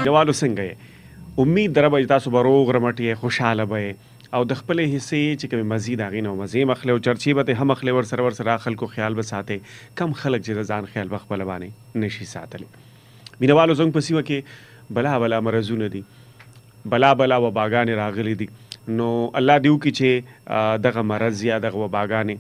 مینوالو څنګه یې؟ امید دره به تاسو به روغ رمټ یې، خوشحاله به یې او د خپلې حصې چې کومې مزید هغې نه مزې مخلې او چرچې به هم اخلې ورسره خلکو خیال به ساتئ. کم خلک چې د ځان خیال به خپله باندې نشي ساتلی. مینوالو زموږ په سیمه کې بلا مرضونه دي، بلا وباګانې راغلي دي. نو الله دې وکړي چې دغه مرض یا دغه وباګانې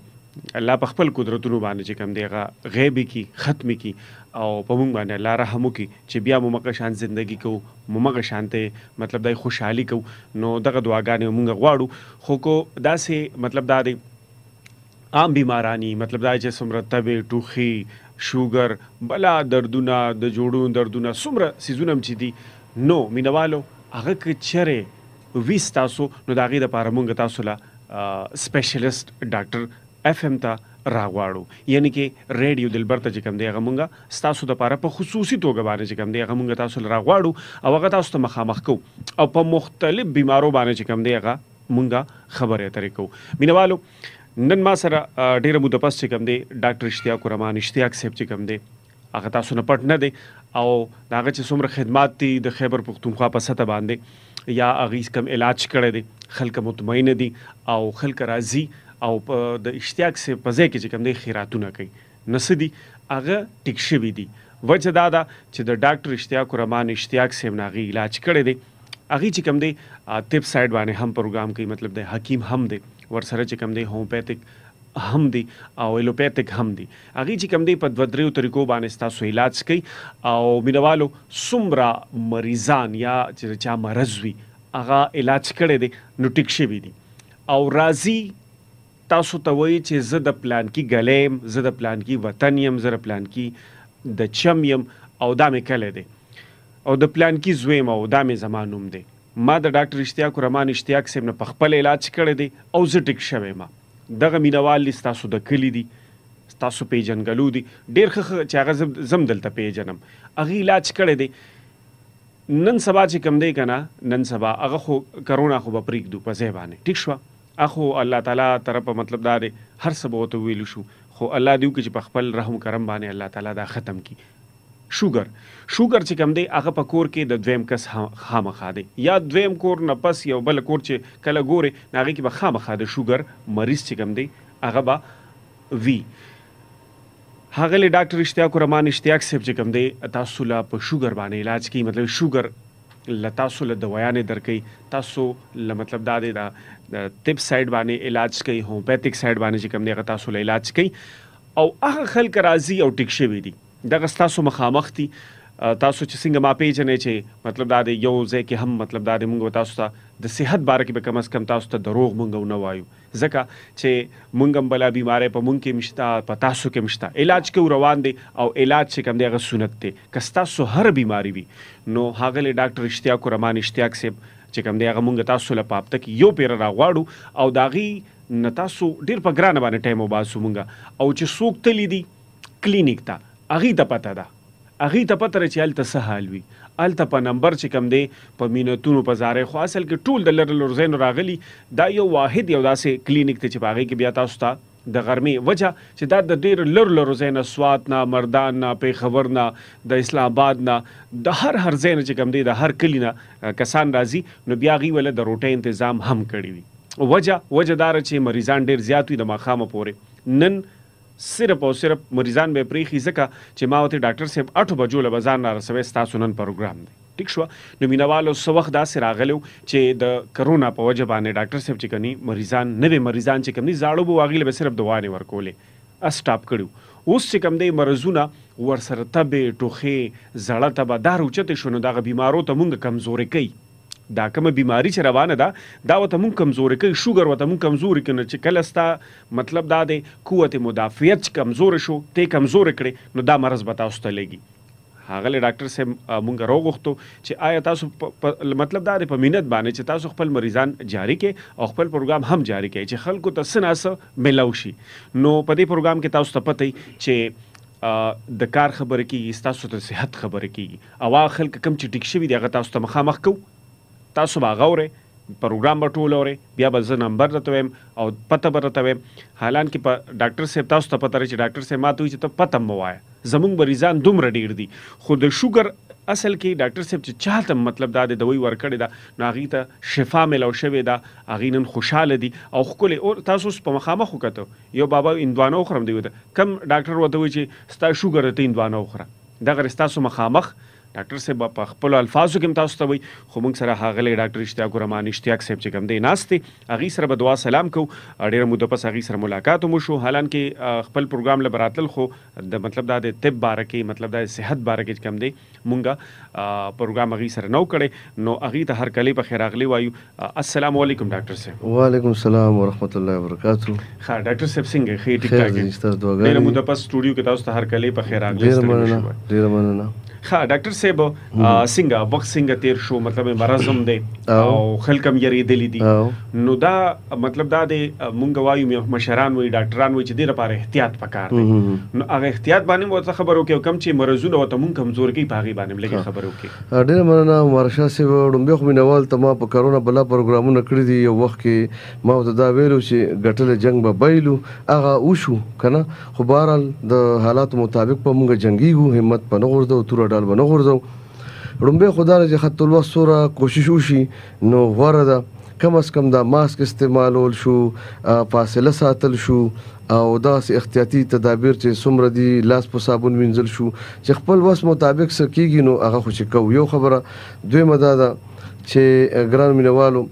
الله په خپل قدرتونو باندې چې کوم دی هغه غیبي کړي، ختمې کړي او په موږ باندې الله رحم وکړي چې بیا مو مغه شان زندگی کوو، مو مغه شانته مطلب دای خوشحالي کوو. نو دغه دعاګانې موږ غواړو. خو کو داسې مطلب دا دی عام بیمارانی مطلب دا چې څومره تبې، ټوخي، شوګر، بلا دردونه، د جوړونو دردونه، څومره سیزونه چې دي، نو مینوالو هغه که چېرې وي ستاسو نو د هغې دپاره موږ تاسو له سپیشلیسټ ډاکټر FM ته راغواړو. یعنی کې ریډیو دلبر ته چې کوم دی هغه مونږ ستاسو دپاره په خصوصي توګه باندې چې کوم دی هغه مونږ تاسو له راغواړو او هغه تاسو ته مخامخ کوو او په مختلف بیمارو باندې چې کوم دی هغه مونږ خبرې اترې کوو. مینوالو نن ما سره ډېره موده پس چې کوم دی ډاکټر اشتیاق الرحمن اشتیاق صاحب چې کوم دی هغه تاسو نه پټ نه دی او د هغه چې څومره خدمات دي د خیبر پښتونخوا په سطح باندې یا هغې کم علاج کړی دی، خلک مطمئنه دي او خلک راضي او د اشتیاق صاحب په ځای کې چې کوم دی خیراتونه کوي، نه څه دي هغه ټیک شوي دي. وجه دا ده چې د ډاکټر اشتیاق الرحمن اشتیاق صاحب نه هغې علاج کړی دی. هغې چې کوم دی طب سایډ باندې هم پروګرام کوي، مطلب دی حکیم هم دی، ورسره چې کوم دی هومیوپیتھک هم دی او ایلوپیتھک هم دی. هغې چې کوم دی په 2-3 طریقو باندې ستاسو علاج کوي او مینوالو څومره مریضان یا چې چا مرض وي هغه علاج کړی دی نو ټیک شوي دي او راضي تاسو ته وایي چې زه د پلانکي ګلی یم، زه د پلانکي وطن یم، زه د پلانکي د چم یم او دا مې کلی دی او د پلانکي زوی یم او دا مې زما نوم دی. ما د ډاکټر اشتیاق الرحمن اشتیاق صاحب نه په خپل علاج کړی دی او زه ټیک شوی یم. دغه مینوال دي ستاسو د کلي دي، ستاسو پیژنګلو دي، ډېر ښه چې هغه زم دلته پیژنم، هغې علاج کړی دی. نن سبا چې کوم دی که نه، نن سبا هغه خو کرونا خو به پرېږدو په ځای باندې، ټیک شوه. اخو الله تعالی طرفه مطلب دا دی هر څه به ورته ویلو شو، خو الله دې وکړي چې په خپل رحم کرم باندې الله تعالی دا ختم کړي. شوګر چې کوم دی هغه په کور کې د دویم کس خامخا دی یا دویم کور نه پس یو بل کور چې کله ګوري هغې کې به خامخا د شوګر مریض چې کوم دی هغه به وي. ښاغلی ډاکټر اشتیاق الرحمن اشتیاق صاحب چې کوم دی تاسو له په شوګر باندې علاج کوي، مطلب شوګر له تاسو له دوايانې درکوي، تاسو له مطلب دا دی د طب سایډ باندې علاج کوي، هومیوپیتھک سایډ باندې چې کوم دی هغه تاسو له علاج کوي او هغه خلک راضي او ټیک شوي دي. دغه ستاسو مخامخ دي. تاسو چې څنګه ما پیژنئ چې مطلب دا دی یو ځای کې هم مطلب دا دی موږ تاسو ته د صحت باره کې به کم از کم تاسو ته دروغ موږ ونه وایو، ځکه چې موږ هم بله بیماری په موږ کې مشته، په تاسو کې مشته، علاج کوو روان دی او علاج چې کوم دی هغه سنت دی. که ستاسو هر بیماری وي نو ښاغلی ډاکټر اشتیاق الرحمن اشتیاق صاحب چې کوم دی هغه موږ تاسو له په هفته کې یو پیره راغواړو او د هغې نه تاسو ډېر په ګرانه باندې ټایم وباسو موږ او چې څوک تللی دي کلینیک ته هغې ته پته ده، هغې ته پته ده چې هلته څه حال وي، هلته په نمبر چې کوم دی په مینتونو په زارۍ، خو اصل کې ټول د لرې لرې ځایونو راغلي. دا یو واحد یو داسې کلینیک دی چې په هغې کې بیا تاسو ته د غرمې وجه چې دا د ډېرو لرو لرو ځای نه، سوات نه، مردان نه، پیښور نه، د اسلام آباد نه، د هر ځای نه چې کوم دی د هر کلي نه کسان راځي، نو بیا هغوی ول د روټۍ تنظیم هم کړی وي. وجه دا چې مریضان ډېر زیات وي د ماښامه پورې. نن صرف او صرف مریضان به پرېښي ځکه چې ما ورته ډاکټر صاحب 8 بجو له به ځان را رسوی ستاسو نن پروګرام دی، ټیک شوه. نو مینوالو څه وخت داسې راغلی چې د کرونا په وجه باندې ډاکټر صاحب چې کني مریضان، نوې مریضان چې کوم دي زاړه به هغې له به صرف دواانې ورکولې، اسټاپ کړي. اوس چې کوم دی مرضونه ورسره تبې، ټوخې، زړه تبه دا راوچتې شو، نو دغه بیمارو ته مونږ کمزورې کوي. دا کومه بیماری چې روانه ده دا ورته مونږ کمزورې کوي، شوګر ورته مونږ کمزورې کوي. نو چې کله ستا مطلب دا دی قوت مدافعت چې کمزورې شو، ته کمزورې کړې، نو دا مرض به تاسو ته لګي. ښاغلی ډاکټر صاحب مونږ راوغوښتو چې آیا تاسو مطلب دا دی په مینت باندې چې تاسو خپل مریضان جاری کړئ او خپل پروګرام هم جاری کړئ چې خلکو ته څه نه څه میلاو شي. نو په دې پروګرام کې تاسو ته پته وي چې د کار خبرې کېږي، ستاسو ته صحت خبرې کېږي او هغه خلک کوم چې ټیک شوي دي هغه تاسو ته مخامخ کوو، تاسو به هغه اورئ، پروګرام به ټول اورئ بیا به زه نمبر درته وایم او پته به درته وایم. حالانکې په ډاکټر صاحب تاسو ته پته لري چې ډاکټر صاحب ماته وایي چې ته پته مه وایه، زموږ مریضان دومره ډېر دي. خو د شوګر اصل کې ډاکټر صاحب چې چاته مطلب دا د دوی ورکړې ده نو هغې ته شفا ملو شوې ده، هغې نن خوشحاله دي او ښکلې. او تاسو اوس په مخامخ وکتو یو بابا هندوانه وخورم دی ورته کم ډاکټر ورته وایي چې ستا شوګر ته هندوانه وخوره. دغه ستاسو مخامخ ډاکټر صاحب په خپلو الفاظو کې هم تاسو ته وایي. خو موږ سره ښاغلی ډاکټر اشتیاق الرحمن اشتیاق صاحب چې کوم دی ناست دی، هغې سره به دعا سلام کوو. ډېره موده پس هغې سره ملاقات هم وشو. حالانکې خپل پروګرام له به راتلل خو د مطلب دا د طب باره کې مطلب دا د صحت باره کې چې کوم دی مونږ پروګرام هغې سره نو کړی نو هغې ته هر کلی په خیر راغلی وایو. السلام علیکم ډاکټر صاحب. وعلیکم السلام ورحمت الله وبرکاتو. ښه ډاکټر صاحب څنګه ښې ټیک ټاک یې؟ ډېره موده پس سټوډیو کې تاسو ته هر کلی په خیر راغلی. ډېره مننه. ښه ډاکټر صاحب څنګه وخت څنګه تیر شو؟ مطلب مرض هم دی او خلک هم یریدلي دي. نو دا مطلب دا دی مونږ وایو مشران وایي ډاکټران وایي چې دې لپاره احتیاط پکار دی. نو هغه احتیاط باندې ورته خبر وکړو کوم چې مرضونه ورته مونږ کمزور کوي په هغې باندې لږ خبر وکړي. ډېره مننه عمر شاه صاحب. ړومبی خو مینوال ته ما په کرونا بلا پروګرامونه کړي دي. یو وخت کې ما ورته دا ویلو چې ګټلې جنګ به بایلو، هغه وشو که نه. خو بهرحال د حالاتو مطابق به مونږ جنګېږو، همت به نه غورځو، توره ډال به نه غورځو. ړومبی خو دا ده چې خط الوست څومره کوشش وشي نو غوره ده. کم از کم دا ماسک استعمالول شو، فاصله ساتل شو او داسې احتیاطي تدابیر چې څومره دي لاس په صابون وینځل شو چې خپل وس مطابق څه کېږي نو هغه خو چې کوو. یو خبره. دویمه دا ده چې ګران مینوالو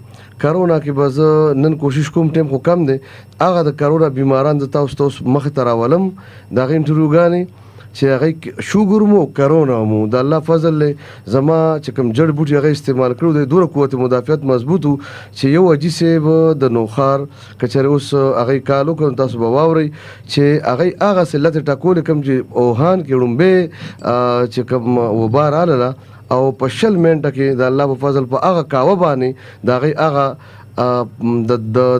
کرونا کې به زه نن کوشش کوم ټیم خو کم دی، هغه د کرونا بیماران د تاسو ته اوس مخې ته راولم د هغې انټرویوګانې چې هغه شوګر مو کرونا مو د الله فضل له زما چې کوم جړ بوټي هغه استعمال کړو د دوره قوت مدافعت مضبوطو چې یو اجي سیب د نوخار کچره اوس هغه کالو کوم تاسو به واوري چې هغه سلت ټاکول کوم چې اوهان کې ړومبه چې کوم وبار اله او په شل منټه کې د الله په فضل په هغه کاوه باندې د هغه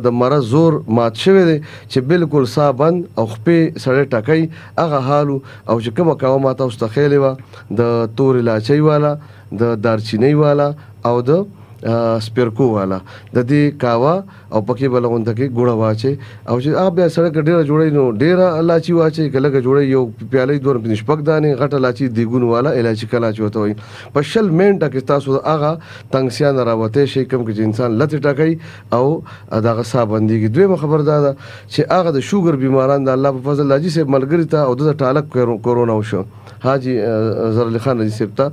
د مرض زور مات شوی دی چې بالکل ساه بند او خپې سړی ټکئ هغه حالو. او چې کومه کاوه ما تاسو ته ښیلې وه د تورې لاچۍ والا، د دارچینۍ والا او د سپیرکو والا، د دې کاوه او پکې به لغونته کې ګوړه واچي او چې هغه بیا سړک ډېره جوړی نو ډېره لاچي واچي که لږه جوړی یو پیالۍ 2 شپږ دانې غټه لاچي دیګون والا الایچي کلاچي ورته وایي. په شل منټه کې تاسو هغه تنګسیان راوتی شي کوم کې چې انسان لتې ټکوي او دغه ساه بندېږي. دویمه خبر دا ده چې هغه د شوګر بیماران د الله په فضل حاجي صاحب ملګري ته او د ټالک کورونا وشو حاجي زرعلي خان حاجي صاحب ته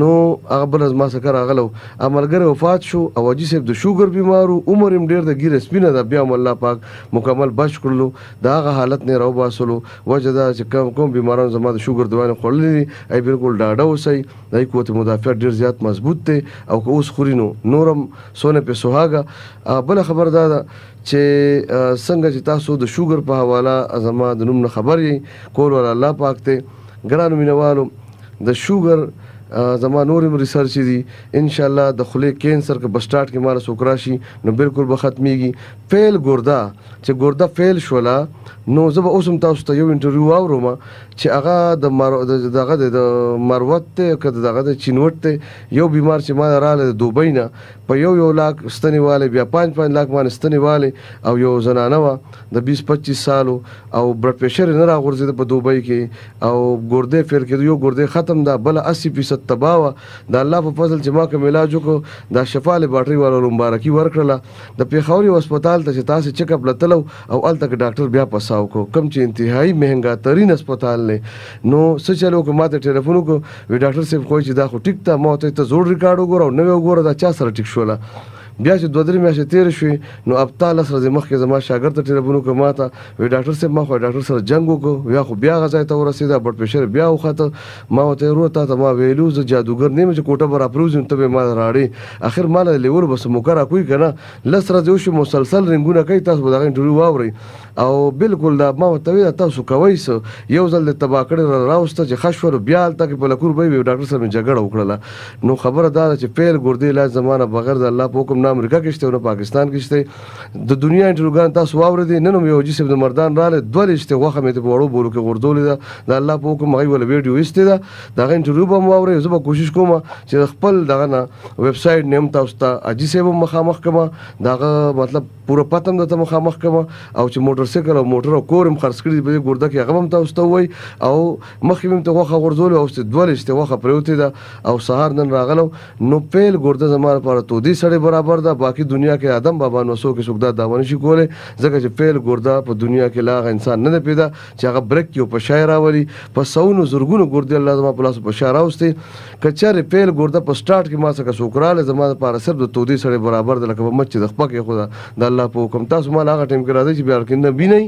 نو هغه بل ما سره راغلو ملګری وفات شو او حاجي صاحب د شوګر بیمارو عمر هم ډېر د ګیره سپینه ده بیا هم الله پاک مکمل بچ کړلو د هغه حالت نه راوباسلو. وجه دا چې کوم بیماران زما د شوګر دوايانې خوړلې دي ای بالکل ډاډه اوسئ، د قوت مدافعت ډېر زیات مضبوط دی او که اوس خوري نو نورم سونه په سوهاګه. بله خبر دا ده چې څنګه چې تاسو د شوګر په حواله زما د نوم نه خبر یې کول ولا الله پاک ته. ګرانو مینوالو د شوګر زما نورم ریسرچ دي ان شاء الله د خولې کینسر که بسټارټ کې مال سوکرا شي نو بالکل به ختميږي. فیل ګوردا چې ګوردا فیل شولا نو زه به اوسم تاسو ته یو انټرویو واورم چې هغه دغه د مروت ته که دغه د چینوټ ته یو بیمار چې ما رااله د دوبۍ نه په یو لاک ستنې والے بیا 5 لاک باندې ستنې والے او یو زنانه وه د 20-25 سالو او بلډ پریشر نه راغورځېده په دوبۍ کې او ګردې فیل کېدو، یو ګردې ختم ده بله 80% تباه وه. د الله په فضل چې ما کوم علاج وکړو دا شفا لیبارټري والا مبارکي ورکړله د پېښور یو هسپتال ته چې تاسې چیک اپ لتلو او هلته کې ډاکټر بیا پساو کو کوم چې انتهایی مهنګا ترین هسپتال دی. نو څه چلو که ما ته ټلیفون وکړو وی ډاکټر صاحب خو چې دا خو ټیک ته ما ورته ته زوړ ریکارډ وګوره او نوی وګوره دا چا سره ټیک شوله. بیا چې 2-3 میاشتې تېرې شوې نو ابتا 10 ورځې مخکې زما شاګرد ته ټلیفون وکړو ما ته وی ډاکټر صاحب ما خو ډاکټر سره جنګ وکړو یا خو بیا هغه ځای ته ورسېده بلډ پریشر بیا وخته. ما ورته ورور ته ما ویلو زه جادوګر نه یم چې کوټه به راپروزم ته به ما راړې اخر ما له لیور بس موکه راکوي که نه 10 ورځې وشو مسلسل رنګونه کوي. تاسو به دغه انټرویو واورئ او بالکل دا ما ورته ویل تاسو کوئ څه یو ځل د تباه کړې راوسته چې ښه شول بیا هلته کې په لکور به وي ډاکټر صاحب مې جګړه وکړله. نو خبره دا ده چې فیل ګردې علاج زمانه بغیر د الله په حکم نه امریکا کې شته نه پاکستان کې شته د دنیا انټروګان تاسو واورئ نن یو جسم د مردان رااله دوه لشته غوخه مې په وړو بولو کې غردولې ده د الله په حکم هغه ول ویډیو ایسته ده دا انټرویو به مو واورئ زه به کوشش کوم چې خپل دغه نه ویب سټ نیم تاسو ته اجي سیب مخامخ کما داغه مطلب پوره پتم د مخامخ کما او چې موټر سایکل او موټر او کورم خرڅ کړی په ګورده کې هغه هم تاسو ته وای او مخې هم ته غوخه غردول او چې دوه لشته غوخه پروتې ده او سهار نن راغلو نو پیل ګورده زماره لپاره تو دي سړی برابر ده باقي دنیا کې آدم بابا نو سو کې سوګدا داونه شي کوله ځکه چې پیل ګورده په دنیا کې لاغ انسان نه پیدا چې هغه برک یو په شاعر راولي په سونو زرګونو ګورده الله زما په لاس په شاعر اوسته کچاره پیل ګورده په سٹارټ کې ما څخه سوکراله زما لپاره صرف د تو دي سړی برابر ده لکه مچ د خپل کې خدا د الله په حکم تاسو مال هغه ټیم کې راځي چې بیا کې نه بیني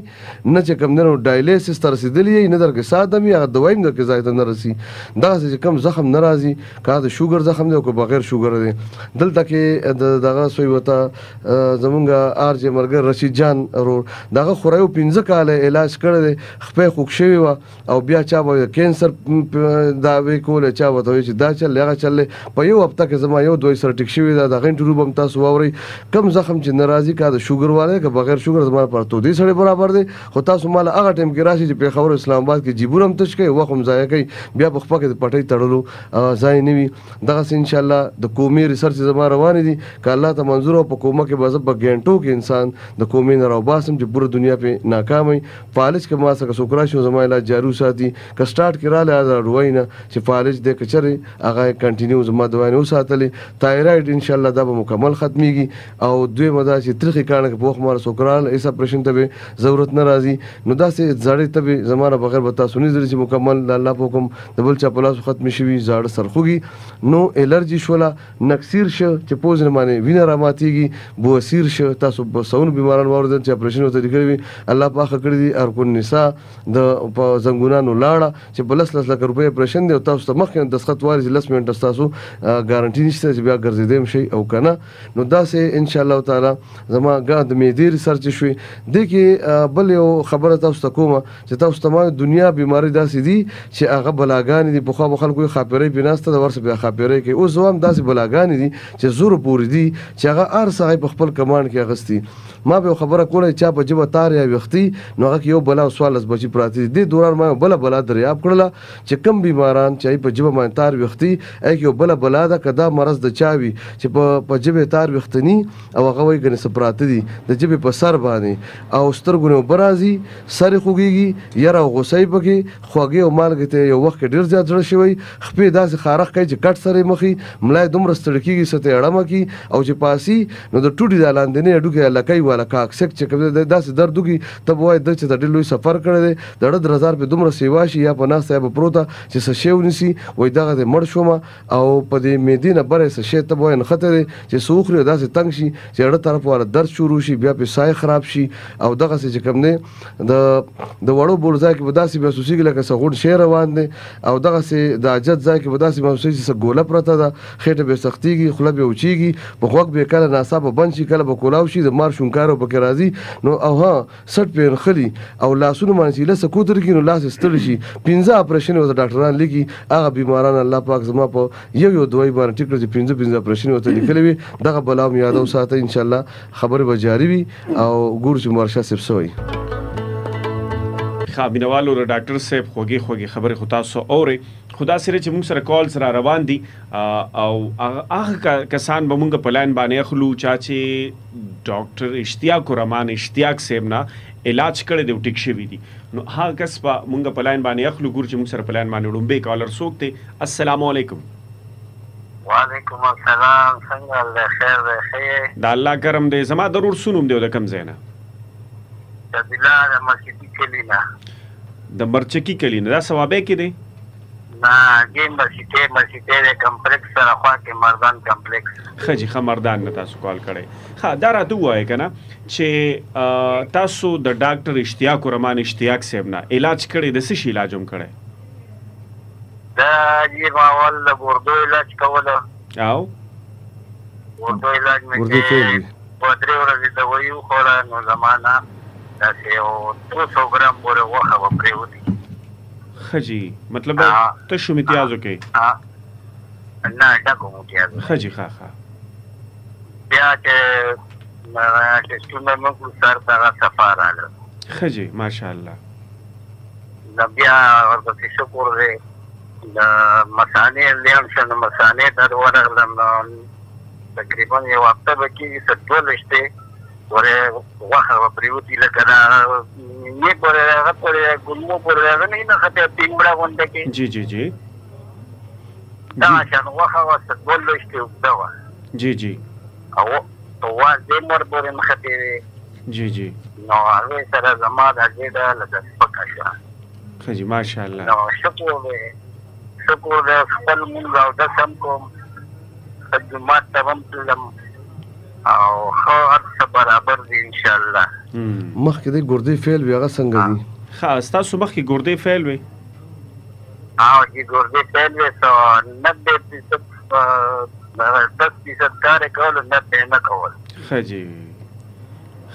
نه چې کم نه ډایلیسس تر رسیدلې نه درکې ساده مې هغه دوایم درکې ځای ته نه رسي دا چې کم زخم ناراضي کا د شوګر زخم دی او بغیر شوګر دی دلته کې دغه سوی وته زمونږ ارجه مرګ رشید جان ورور دغه خورایو 15 کال علاج کړی دی خپې خوښ شوی و او بیا چا به کینسر دا وی کوله چا وته چې دا چل هغه چل په یو هفته کې زما یو دوی سره ټیک شوی دا د غنټرو بم تاسو واوري کم زخم چې ناراضي کا د شوګر والے که بغیر شوګر زما پر تو دي سره برابر دی خو تاسو مال هغه ټیم کې راشي چې په خبر اسلام آباد کې جیبورم تش کوي وخت ضایع کوي بیا په خپل کې پټي تړلو ځای نیوي دغه ان شاء الله د قومي ریسرچ زما روان دي ک الله ته منظور او په کومه کې بازه په ګنټو کې انسان د قومي نه راو باسم چې پوره دنیا په ناکامي فالج کې ما سره سوکرا شو زما علاج جارو ساتي ک سٹارټ کړه له روینه چې فالج د کچره هغه کنټینیو زما دوانه وساتلې تایراید ان شاء الله دا به مکمل ختميږي او دوی مدا چې ترخی کانه په وخت مار سوکرال ایس اپریشن ته ضرورت نه راځي نو دا سه زړې ته زماره بغیر به تاسو نه درځي مکمل الله په حکم د بل چا په لاس ختم شي زړه سرخوږي نو الرجی شولا نکسیر شو چې پوز نه معنی وینه را ماتيږي بواسیر شو تاسو په سون بیماران ورته چې اپریشن وته کړی الله پاک کړی دي ار کو نساء د زنګونانو لاړه چې بلس لک روپے اپریشن دی تاسو ته مخکې د سخت واري لس منټ تاسو ګارانټی نشته چې بیا ګرځیدم شي او کنه نو دا سه ان شاء الله تعالی زما ګاد مې ریسرچ شوي د کې بل یو خبره تاسو ته کومه چې تاسو ته دنیا بیماری داسې دي چې هغه بلاګان دي په خو خلکو خاپېرې بناسته د ورسې بیا خاپېرې کې او زوام داسې بلاګان دي چې زور پوری دي چې هغه ار سغه په خپل کمانډ کې اغستی ما به خبره کوله چې په جبه تار یا وختي نو هغه یو بلا سوال اس بچی پراتی دي دوران ما بلا دریاب کړله چې کم بیماران چې په جبه ما تار وختي اې یو بلا دا کدا مرز د چاوي چې په جبه تار وختنی او هغه وایي کنه سپراتی دي د جبه په سر باندې او سترګونه برازي سر خوږيږي یره غوسې پکې خوږي او مالګه ته یو وخت ډیر زیات زړه شوی خپې داسې خارخ کوي چې کټ سره مخي ملای دومره ستړکیږي ستې اړه مکی او چې پاسي نو د ټوډي د لاندې اډو کې لکای والا کاکسک چې داسې دردوږي ته وای د چې د ډلوي سفر کړی دی د 1000 په دومره سیوا شي یا په ناس صاحب پروته چې څه شیو نسی وای دغه د مړ شوم او په دې مدینه بره څه شی ته وای نه خطر چې سوخري داسې تنگ شي چې اړه طرف والا درد شروع شي بیا په سای خراب شي او دغه چې کوم نه د وړو بورځای کې بداسي محسوسيږي لکه سغون شی روان دي او دغه چې د اجت ځای کې بداسي محسوسيږي چې ګوله پرته ده خېټه به سختيږي خله به اوچيږي په خوګ به کله ناصابه بند شي کله به کولاو شي د مار شونکارو پکې راځي نو او ها سټ پین خلی او لاسونو باندې له سکوتر کې نو لاس ستړي شي 15 اپریشن وته ډاکټران لیکي هغه بیماران الله پاک زما په یو دوی باندې ټیکړي چې 15 اپریشن وته لیکلي وي دغه بلاو یادو ساته ان شاء الله خبر به جاری وي او ګور چې مرشه سب سوي خابینوالو ډاکټر صاحب خوږی خبره خو تاسو اوري خدا سره چې موږ سره کال سره روان دي او هغه کسان به موږ په لاین باندې خلو چا چې ډاکټر اشتیاق الرحمن اشتیاق صاحب نه علاج کړی دی ټیک شوی دی نو هغه کس په موږ په لاین باندې خلو ګور چې موږ سره په لاین باندې ډومبه کالر سوکته السلام علیکم وعلیکم السلام څنګه الله خیر دی دا الله کرم دی زما ضرور سنوم دی د کم زینا د بلاد مرچکی کلینا د مرچکی کلینا دا ثوابه کې دی نا ګیم مرچکی د کمپلیکس سره خوا کې مردان کمپلیکس خجی خمردان نه تاسو کال کړي ها دا راته وایي کنه چې تاسو د ډاکټر اشتیاق الرحمن اشتیاق صاحب نه علاج کړي د څه شي علاج هم کړي دا یې ماول د ګردو علاج کوله او ګردو علاج مې په 3 ورځې د ویو خوړه نو زمانہ دا یو 200 ګرام پورې وخه وپرې ودی خجی مطلب ته شو امتیازو کې نه ډاکو امتیازو خجی ښه بیا چې ټیسټونه موږ سر ته صفا راغله ښه جي ماشاءالله نو بیا ورپسې شکر دی د مثانې لیان شه نو مثانې ته ورغلم نو تقریبا یو هفته به کېږي څه 12 دی ورې غوښه به پرېوتي لکه دا یې پورې هغه پورې ګلمو پورې هغه نه نه ښه ټینګړه غونډه کې جی جی جی دا شان غوښه وه څه 12 دی اوږده وه جی جی او دې مور پورې مخته وي جی جی نو هغه سره زما د ګډه لږه سپکه شوه ښه جي ماشاءالله نو شکر دی خپل مونږ او دسم کوم جومات ته هم تلم او ښه هر څه برابر دي انشاءالله مخکې د ګردې فعل وي هغه څنګه دي ښه ستاسو مخکې ګردې فعل وي چې ګردې فعل وي څه 10% کار یې کول 90% نه کول ښه جي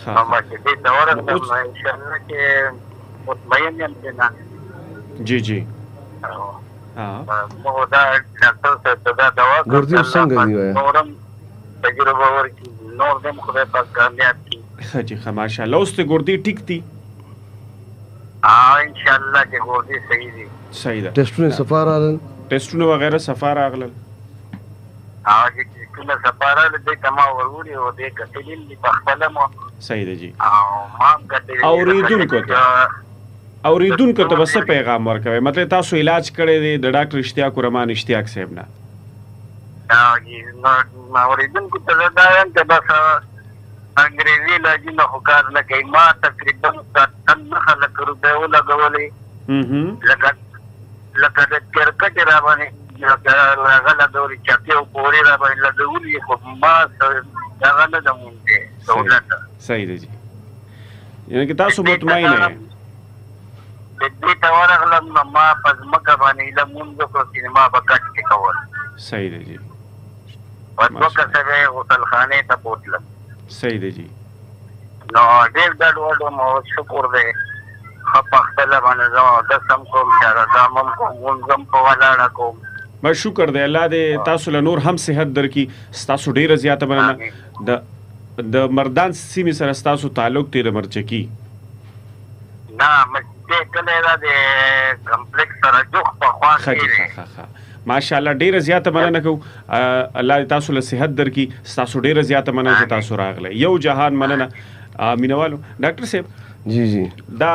نو چې دې ته ورغلم انشاءالله چې مطمئن یم چې نه جی جی مو دا ډاکټر صاحب ته دا دوا ګردې څنګه دی وایه نورم تجربه ورکړي نور دم خدای پاک کامیاب کړي ښه جي ښه ماشاءالله اوس ته ګردې ټیک دي انشاءالله چې ګردې صحیح دي صحیح ده ټیسټونه صفا راغلل ټیسټونه وغیره صفا راغلل چې ټیسټونه صفا راغلل دې ته ما ورولي او دې کتلي دي په خپله مو صحیح ده جی او ما هم کتلي اورېدونکو ته به څه پیغام ورکوئ مطلب تاسو علاج کړی دی د ډاکټر اشتیاق الرحمن اشتیاق صاحب نه اورېدونکو ته دا یم چې بس انګریزي علاجونه خو کار نه کوي ما تقریبا نهه لکه روپۍ ولګولې لکه د کرکټې را باندې هغه لګولې چاپې او پورې را باندې لګولې خو ما هغه نه ده موندې سهولت صحیح ده جی یعنې که تاسو مطمئن یې دې ته ورغلم نو ما په ځمکه باندې ایله مونځ وکړو چې ما به کټ کې کول صحیح ده جی په دوه کسه به یې غسلخانې ته بوتلم صحیح ده جی نو ډېر ګډوډ وم او شکر دی ښه په خپله باندې زه اودس هم کوم چارهدام هم کوم لمونځ هم په ولاړه کوم بس شکر دی الله دې تاسو له نور هم صحت درکړي ستاسو ډېره زیاته مننه د مردان سیمې سره ستاسو تعلق دی د مرچکي نه دې کلی دا د کمپلیکس سره جوخ په خوا کې دی ماشاءالله ډیره زیاته مننه کوم الله دې تاسو له صحت درکړي ستاسو ډیره زیاته مننه چې تاسو راغله یو جهان مننه مینوالو ډاکټر صاحب جی جی دا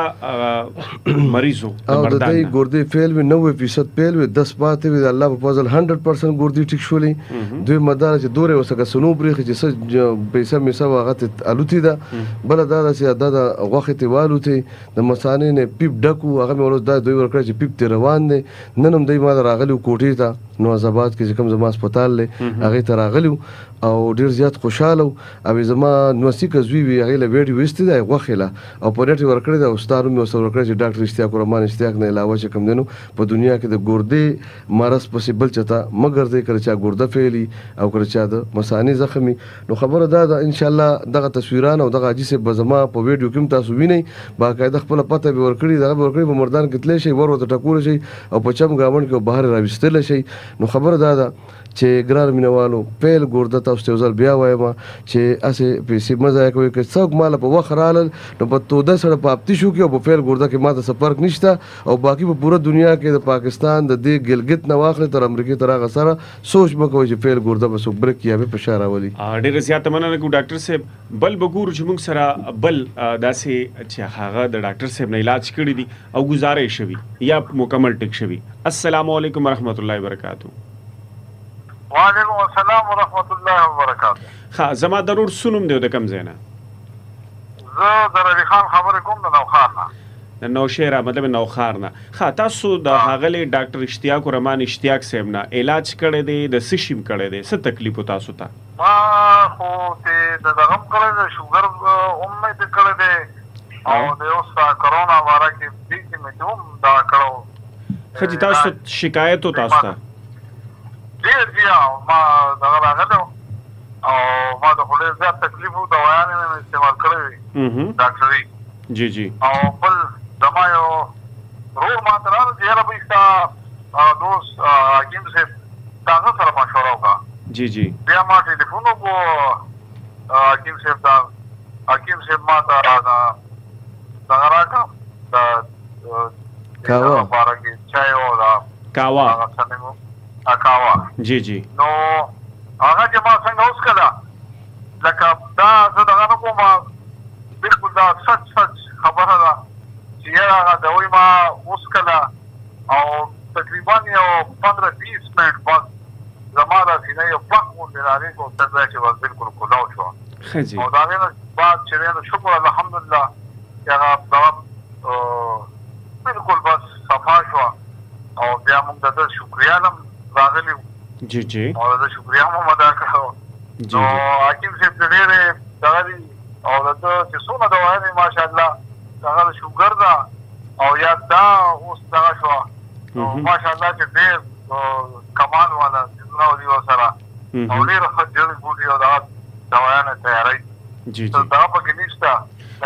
مریضو او د دې ګردې فعل وي 90% فعل وي 10 پاتې وي الله په فضل 100% ګردې ټیک شولې دوی مدار چې دوره وسکه سنو بریخ چې څه پیسې میسه واغت الوتی دا بل دا چې دا غوخه تی والوتی د مسانې نه پیپ ډکو هغه مې ولوس دا دوی ورکړي چې پیپ تی روان دي ننم دوی ما راغلی کوټې ته نو آزاد کې کوم زما هسپتال له هغه ته راغلی او ډیر زیات خوشاله او زما نوسی کزوی وی هغه له ویډیو وستي دا غوخه لا او پرېټ ورکړی دا استاد مې وسو ورکړی چې ډاکټر اشتیاق الرحمن اشتیاق نه علاوه چې کوم دنو په دنیا کې د ګردې مرض پوسیبل چتا مگر دې کړ چې ګرده فعلی او کړ چې د مسانی زخمی نو خبره دا ان شاء الله دغه تصویران او دغه حدیث بزما په ویډیو کې تاسو وینئ باقاعده خپل پته به ورکړی دا به ورکړی په مردان کې تللی شي ورته ټکول شي او په چم گاوند کې بهر راوستل شي نو خبره دا چې ګران مینوالو پیل ګورده تاسو ته ځل بیا وایم چې اسه پیسې مزه کوي چې څوک مال په وخت رالل نو په توده سره په اپتی شو کې او په پیل ګورده کې ماته سفرک نشته او باقی په پوره دنیا کې د پاکستان د دې ګلګت نه واخله تر امریکا تر هغه سره سوچ مکوي چې پیل ګورده به سو برک یا به پشاره ولي ډېر زیاته مننه کو ډاکټر صاحب بل بګور چې موږ سره بل داسې چې هغه د ډاکټر صاحب نه علاج کړی دي او گزارې شوی یا مکمل ټیک شوی السلام علیکم ورحمت الله وبرکاتہ وعلیکم السلام ورحمت الله وبرکاته ها زما ضرور سنوم دی د کم زینا زه د ربی خان خبرې کوم د نوخار نه د نوشهره مطلب نوخار نه ها تاسو د هغلی ډاکټر اشتیاق الرحمن اشتیاق صاحب نه علاج کړی دی د سشیم کړی دی څه تکلیف تاسو ته ما خو ته د دغم کړی دی شوګر امید کړی دی او د اوس کرونا واره کې دې کې مې دوم دا کړو خو تاسو شکایت تاسو ته ډیر بیا ما دغه راغلو او ما د خولې زیات تکلیف و دوايانې مې استعمال کړې ډاکټري جی جی او بل زما یو رور ما ته راغلی چې یاره بهی ستا دوست حکیم صاحب تا هغه سره مشوره وکړه جی جی بیا ما ټلیفون وکړو حکیم صاحب ما ته دغه راکړه د کاوا لپاره کې چای او کاوا کاوا جی جی نو هغه چې ما څنګه اوس کړه لکه دا زه دغه نه کوم بالکل دا سچ خبره ده چې هغه دوی ما اوس کړه او تقریبا یو 15-20 منټ بعد زما د سینې یو پاک غونډې راغی او څه چې بس بالکل کولاو شو خجی او دا نه بعد چې شکر الحمدلله هغه دا بالکل بس صفا شو او بیا موږ د شکریا هم راغلی جی جی او د شکریا هم ادا کړو جی نو حکیم صاحب ډېرې دغه او د چې څونه دوا دی ماشاءالله هغه شوګر دا او یا دا اوس دا شو ماشاءالله چې ډېر کمال والا نو دی سره او ډېر خجل بوټي او دا دوايانه تیارای جی جی دا پکې نشته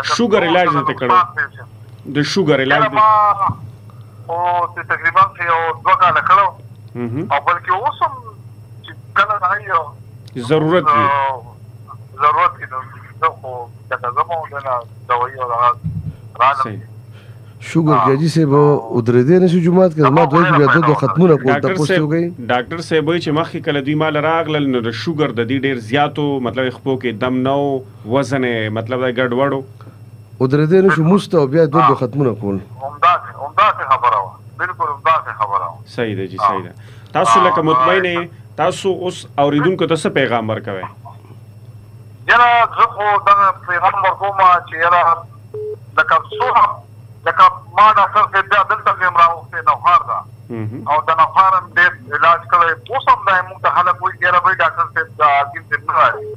شوګر علاج نه کړو د شوګر علاج او تقریبا یو 2 کال کړو او بلکې اوس هم چې کله راځي ضرورت کې نو خو دا زموږ د دوايي او راځي شوګر کېږي سه به ودرې دې نشو جمعات کې ما دوی بیا دوه ختمونه کول ته پوښتنه وکړي ډاکټر صاحب وایي چې مخکې کله دوی مال راغلل نو د شوګر د دې ډیر زیاتو مطلب خپو کې دم نو وزن مطلب دا ګډوډو ودرې دې نشو مستو بیا دوه ختمونه کول عمدہ خبره و بالکل عمدہ خبره صحیح ده جی صحیح ده تاسو لکه مطمئنه تاسو اوس اوریدونکو ته څه پیغام ورکوي یاره زه خو دا پیغام ورکوم چې یاره لکه ما ډاکټر صاحب بیا دلته هم راوښتې نوښار ده او د نوښار هم ډېر علاج کړی اوس هم دا موږ ته خلک وایي یاره بھائی ډاکټر صاحب د حکیم صاحب نه راځي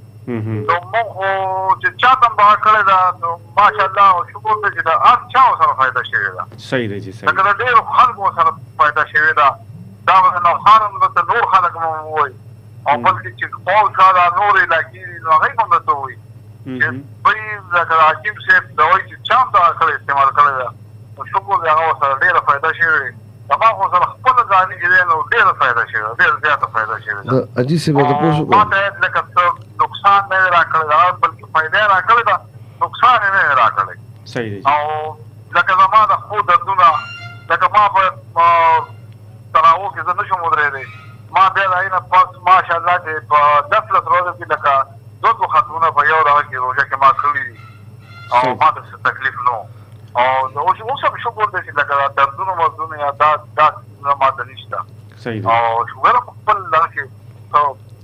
نو موږ خو چې چا ته هم دغه کړې ده نو ماشاءالله او شکر دی چې د هر چا سره فایده شوې ده صحیح دی جی صحیح لکه د ډېرو خلکو سره فایده شوې ده دا به د نوښار هم درته نور خلک هم ووایي او بلکې چې فوج کا دا نور علاقې دي نو هغوی هم درته وایي چې بھائی لکه د حکیم صاحب دوايي چې چا هم دغه کړې استعمال کړې ده شکر دی هغه سره ډېره فایده شوې زما خو سره خپل ځاني چې دی نو ډېره فایده شوې ډېره زیاته فایده شوې ده اجي سه به تاسو ما ته لکه نقصان نه راکړی دا بلکې فایده راکړی دا نقصان نه راکړی صحیح دی او لکه زما د خو دردونه لکه ما په تراو کې زه نشم ودرېدی ما بیا د هغې نه پس ماشاءالله چې په 10 ورځو کې لکه 2 ختمونه په یو دغه کې روژه کې ما کړي دي او ما ته څه تکلیف نه او اوس هم شکر دی چې لکه دردونه مردونه یا دا څیزونه ما ته نشته او شوګر هم خپل دغه کې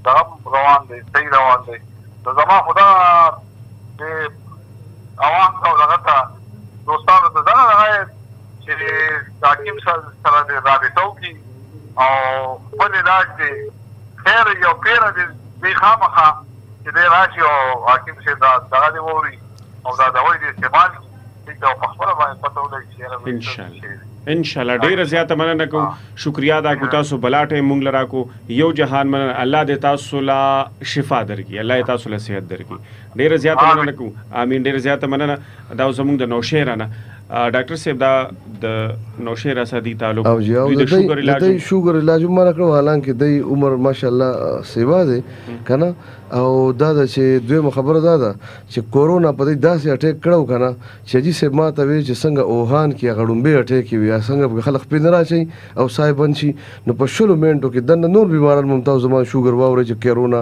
دغه روان دی صحیح روان دی نو زما خو دا چې عوام ته او دغه ته دوستانو ته دا دغه چې د حکیم سره د رابطه وکړي او خپل علاج دی خیر یو پیره دی خامخا چې دی راشي او حکیم صاحب دغه دی واوري او دا دوايي دی استعمال کړي ان شاء الله ډیره زیاته مننه کوم شکریا ادا کوم تاسو بلاټه مونږ لرا کو یو جهان مننه الله دې تاسو لا شفا درکړي الله دې تاسو له صحت درکړي ډیره زیاته مننه کوم امين ډیره زیاته مننه دا زموږ د نوشیرانه ډاکټر صاحب دا د نوشیر اسدي تعلق د شوګر علاج عمر کړو حالانکه د عمر ماشاءالله سیوا ده کنه او دا چې دوی خبره ده چې کورونا په دې داسې اٹیک کړو کنه چې جی سه ما ته وی چې څنګه اوهان کې غړومبه اٹیک وی څنګه خلک په نه راشي او صاحب بنشي نو په شلو منټو کې د نور بیماران ممتاز زما شوګر واوري چې کورونا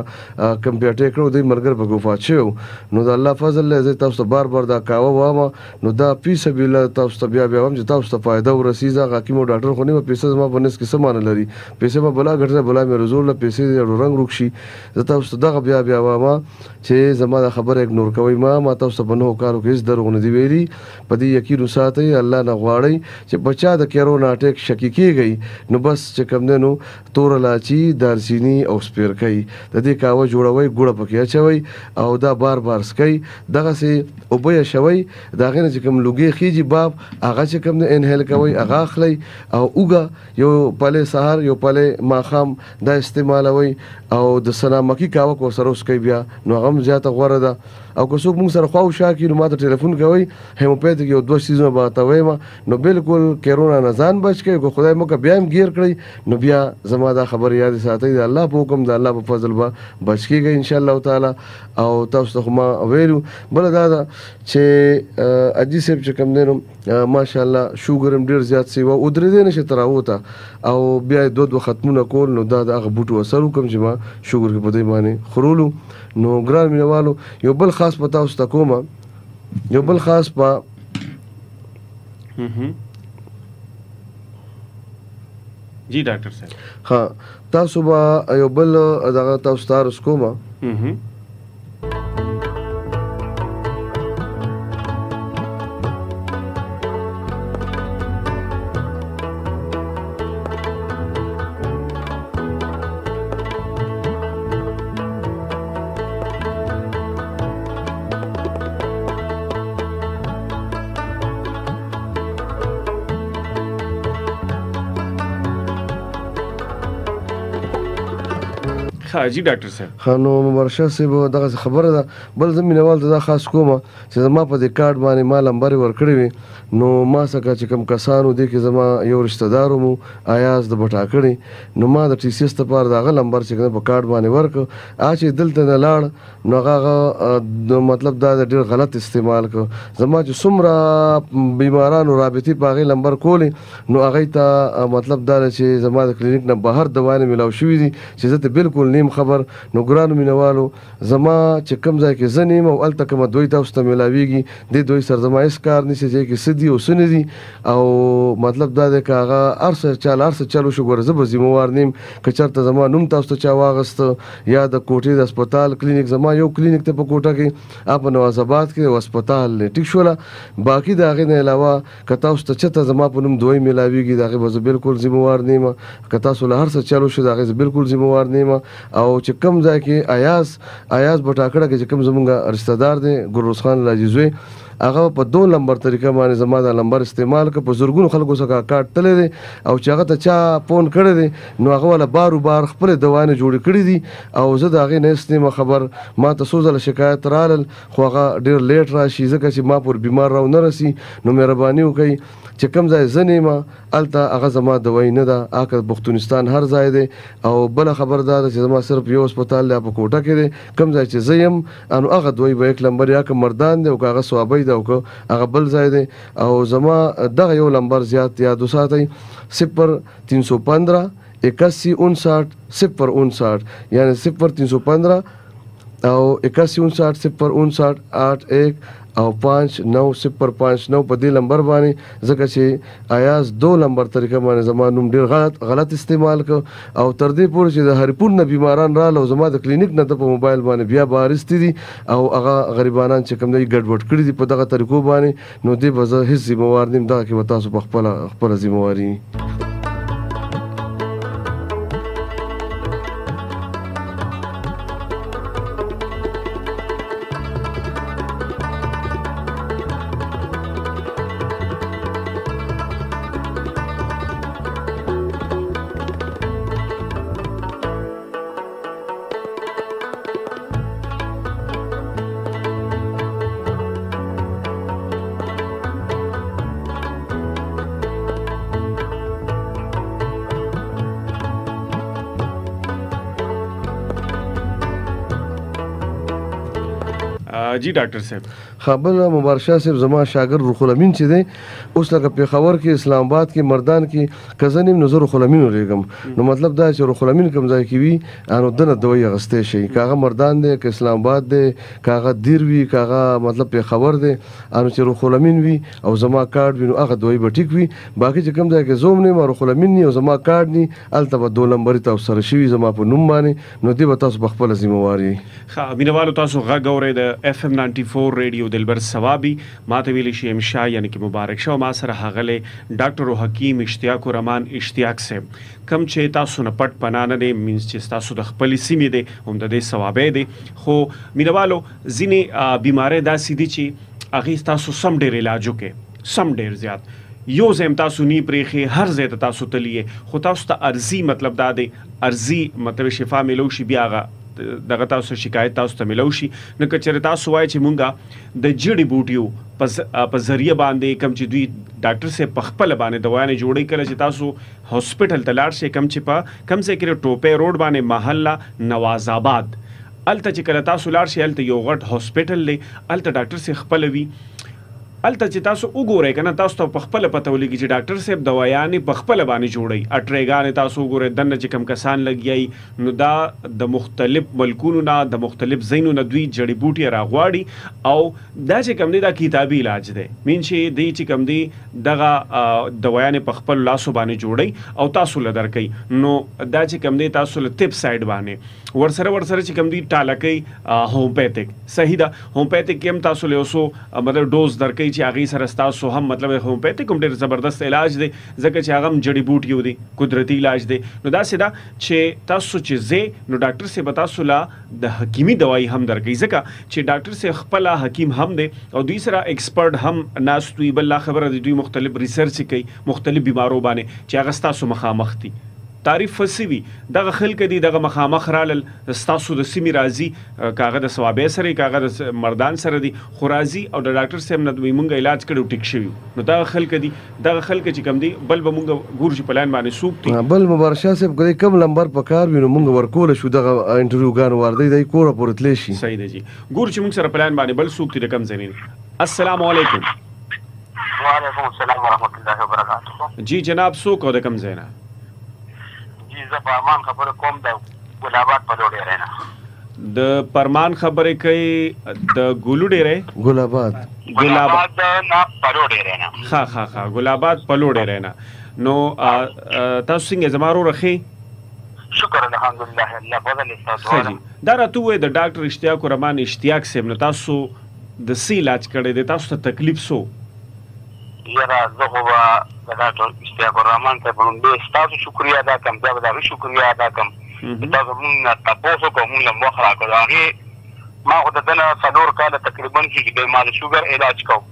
کم په اٹیک کړو د مرګر په ګوفات شو نو د الله فضل له تاسو بار دا کاوه وامه نو دا پی سبیل تاسو ته بیا هم چې تاسو ته فائدہ ورسیږي حکیم او ډاکټر خو نه پیسې زما بنس کې سامان لري پیسې ما بلا ګټه بلا مې رزول پیسې رنگ روکشي زه تاسو دغه بیا وامه چې زما د خبره اګنور کوي ما تاسو په نو کارو کې درغونه دی ویلي په دې یقین ساتي الله نه غواړي چې بچا د کورونا اٹیک شکی کیږي نو بس چې کم نو تور لاچی دارچینی او سپیرکای د دې کاوه جوړوي ګوړه پکې اچوي او دا بار سکي دغه سي او به شوي داغه نه چې کوم لوګي خيږي باب هغه چې کوم انهیل کوي هغه اخلي او اوګه یو پله سحر یو پله ماخام دا استعمالوي او د سلامکی کاوه کو سره اوس کوي بیا نو هغه زیاته غوړه ده او که څوک موږ سره خواوشا کړي نو ماته ټلیفون کوئ هیموپیتیک یو 2 سیزونه به ته وایم نو بالکل کرونا نه ځان بچ کړئ که خدای مو که بیا هم گیر کړئ نو بیا زما دا خبر یاد ساتئ د الله په حکم د الله په فضل به بچ کېږئ انشاءالله تعالی او تاسو ته خو ما ویلو بله دا ده چې اجي صاحب چې کوم دی نو ماشاءالله شوګر هم ډېر زیات سوی و ودرېدی نه شي تر راوته او بیا یې 2 ختمونه کول نو دا د هغه بوټو اثر وکړم چې ما شوګر کې په دې باندې خورولو نو ګران مینوالو یو بل خاص په تاسو ته کومه یو بل خاص په جی ډاکټر صاحب ها تاسو به یو بل دغه تاسو ته عرض کومه جی ډاکټر صاحب خانو مبارشاه صاحب دغه خبره ده بل زمينوال ته دا خاص کومه چې زما په دې کارت باندې ما لمبر ورکړی وي نو ما څنګه چې کوم کسانو دي کې زما یو رشتہ دارو مو آیاز د بټا کړی نو ما د ټي سي اس ته پر دغه لمبر چې په کارت باندې ورک چې دلته نه لاړ نو هغه مطلب دا ډېر غلط استعمال کو زما چې څومره بیمارانو رابطي پاغي لمبر کولې نو هغه ته مطلب دا چې زما د کلینیک نه بهر دواونه ملاو شوې دي چې زه ته بالکل خبر نو ګرانو مینوالو زما چې کوم ځای کې زنیم او الته کوم دوی تاسو ته ملاویږي د دوی سر زما اس کار نشي چې کې سدي او سندي او مطلب دا د کاغه ارسه چالو شو ګرځه به ذمہوار نیم کچرته زما نوم تاسو ته چا واغست یا د کوټې د هسپتال کلینیک زما یو کلینیک ته په کوټه کې اپ نواز آباد کې هسپتال ټیک شولا باقی دا غي نه علاوه کته تاسو ته چته زما په نوم دوی ملاویږي دا غي به بالکل ذمہوار نیم کته تاسو له هر څه چالو شو دا غي بالکل ذمہوار نیم او چې کوم ځای کې آیاز بټاکړه کې چې کوم زمونږ رشتہ دار دی ګروس خان لاجیزوی هغه په 2 نمبر طریقه باندې زما دا نمبر استعمال ک په زورګونو خلکو څخه کارت تللی دی او چې هغه ته چا فون کړی دی نو هغه ولا بار خپل دوانه جوړ کړی دي او زه دا غي نه استیم خبر ما ته سوزله شکایت رالل خو هغه ډیر لیټ راشي ځکه چې ما پر بیمار راو نه رسی نو مهرباني وکړئ چې کوم ځای زنیما الته هغه زما دوی نه ده اکه بختونستان هر ځای دی او بل خبردار چې زما صرف یو هسپتال لا په کوټه کې دی کوم ځای چې زیم انو هغه دوی به 1 نمبر یا کوم مردان دی او هغه ثوابي دی او هغه بل ځای دی او زما دغه یو نمبر زیات یاد وساتئ 0315 8159 059 یعنی 0315 او 8159 059 81 او 5905 په دې نمبر باندې ځکه چې آیاز 2 نمبر طریقه باندې زما نوم ډیر غلط استعمال کو او تر دې پورې چې د هریپور نه بیماران رااله او زما د کلینیک نه په موبایل باندې بیا بارستی دي او هغه غریبانان چې کوم دی ګډوډ کړی دي په دغه طریقو باندې نو دې به زه هیڅ ذمہوار نیم دغه کې تاسو په خپل ذمہواری جی ډاکټر صاحب خابل مبارشاه صاحب زما شاګرد روح الامین چې دی اوس لکه پیښور کې اسلام آباد کې مردان کې کزنیم نظر روح الامین ورېګم نو مطلب دا چې روح الامین کوم ځای کې وي انو دنه دوی غستې شي کاغه مردان دی که اسلام آباد دی کاغه دیر وی کاغه مطلب پیښور دی انو چې روح الامین وي او زما کارت وي نو هغه دوی به ټیک وي باقي چې کوم ځای کې زوم نه روح الامین ني او زما کارت ني الته به 2 نمبر ته سره شي زما په نوم باندې نو دی به تاسو خپل ذمہواری ها مینوالو تاسو غږ اورئ د اف ام 94 ریډیو دلبر ثوابي ماته ویل شي امشا یعنی کې مبارک شو ما سره هغله ډاکټر حکیم اشتیاق الرحمن اشتیاق صاحب کم چې تاسو نه پټ پنانه دي مینس چې تاسو د خپل سیمې دي هم د دې ثوابې دي خو مینوالو ځینې بیماری داسې دي چې هغه تاسو سم ډېر علاجو کې سم ډېر زیات یو زم تاسو نی پرېخي هر ځای ته تاسو تلیه خو تاسو ته ارزي مطلب دا دی ارزي مطلب شفا ملو شي بیا دغه تاسو شکایت تاسو ته ملو شي نو که چېرې تاسو وایئ چې مونږه د جړی بوټیو په ذریعه باندې کم چې دوی ډاکټر صاحب په خپله باندې دوايانې جوړوي کله چې تاسو هاسپټل ته لاړ شئ کم چې په کم ځای کې ټوپې روډ باندې محله نواز آباد الته چې کله تاسو لاړ شئ هلته یو غټ هاسپټل دی هلته ډاکټر صاحب خپله وي الته چې تاسو وګورئ که نه تاسو ته په خپله پته ولګي چې ډاکټر صاحب دوايانې په خپله باندې جوړوي اټرېګانې تاسو وګورئ دننه چې کم کسان لګیایي نو دا د مختلف ملکونو نه د مختلف ځایونو نه دوی جړی بوټي راغواړي او دا چې کم دی دا کتابي علاج دی مین چې دی چې کم دی دغه دوايانې په خپل لاسو باندې جوړوي او تاسو له درکوي نو دا چې کم دی تاسو له طب سایډ باندې ورسره چې کم دی ټالکۍ هومپیتھک صحیح ده هومپیتھک کې هم تاسو له اوسو مطلب ډوز درکوي چې هغې سره ستاسو هم مطلب هومپیتھک هم ډېر زبردست علاج دی ځکه چې هغه هم جړی بوټي دي قدرتي علاج دی نو داسې ده چې تاسو چې ځئ نو ډاکټر صاحب به تاسو له د حکیمي دوايي هم درکوي ځکه چې ډاکټر صاحب خپله حکیم هم دی او دوی سره ایکسپرټ هم ناست وي بل لا خبره دی دوی مختلف ریسرچ کوي مختلف بیمارو باندې چې هغه ستاسو مخامخ دي تعریف فسوي دغه خلک دي دغه مخامخ رالل ستاسو د سیمې راځي کاغه د ثوابې سره کاغه د مردان سره دي خو راځي او د ډاکټر صاحب نه دوی مونږ علاج کړو ټیک شوي نو دغه خلک دي دغه خلک چې کم دي بل به مونږ ګور چې پلان باندې سوق دي بل مبارک شاه صاحب کله کم نمبر په کار وینو مونږ ورکول شو دغه انټرویو ګان وردی د کور پورت لشي صحیح دی جی ګور چې مونږ سره پلان باندې بل سوق دي کم زنین السلام علیکم وعلیکم السلام ورحمۃ اللہ وبرکاتہ جی جناب سوق او د کم زینا زه پرمان خبره کوم د ګلابات په لور ډیره د پرمان خبرې کوي د ګولو ډیره ګلابات نه په لور ډیره نه ها ګلابات په لور ډیره نه نو تاسو څنګه زمارو رخي شکر الحمدلله الله بدل تاسو دا راته وې د ډاکټر اشتیاق الرحمن اشتیاق صاحب نو تاسو د سی علاج کړی دی تاسو ته تکلیف سو یاره زه خو به د ډاکټر اشتیاق الرحمن صاحب په نوم ډېر ستاسو شکریه ادا کوم بیا به د هغې شکریه ادا کوم چې تاسو مونږ نه تپوس وکړو مونږ له وخت راکړو هغې ما خو د ده نه 4 کاله تقریبا کېږي دی ما د شوګر علاج کوم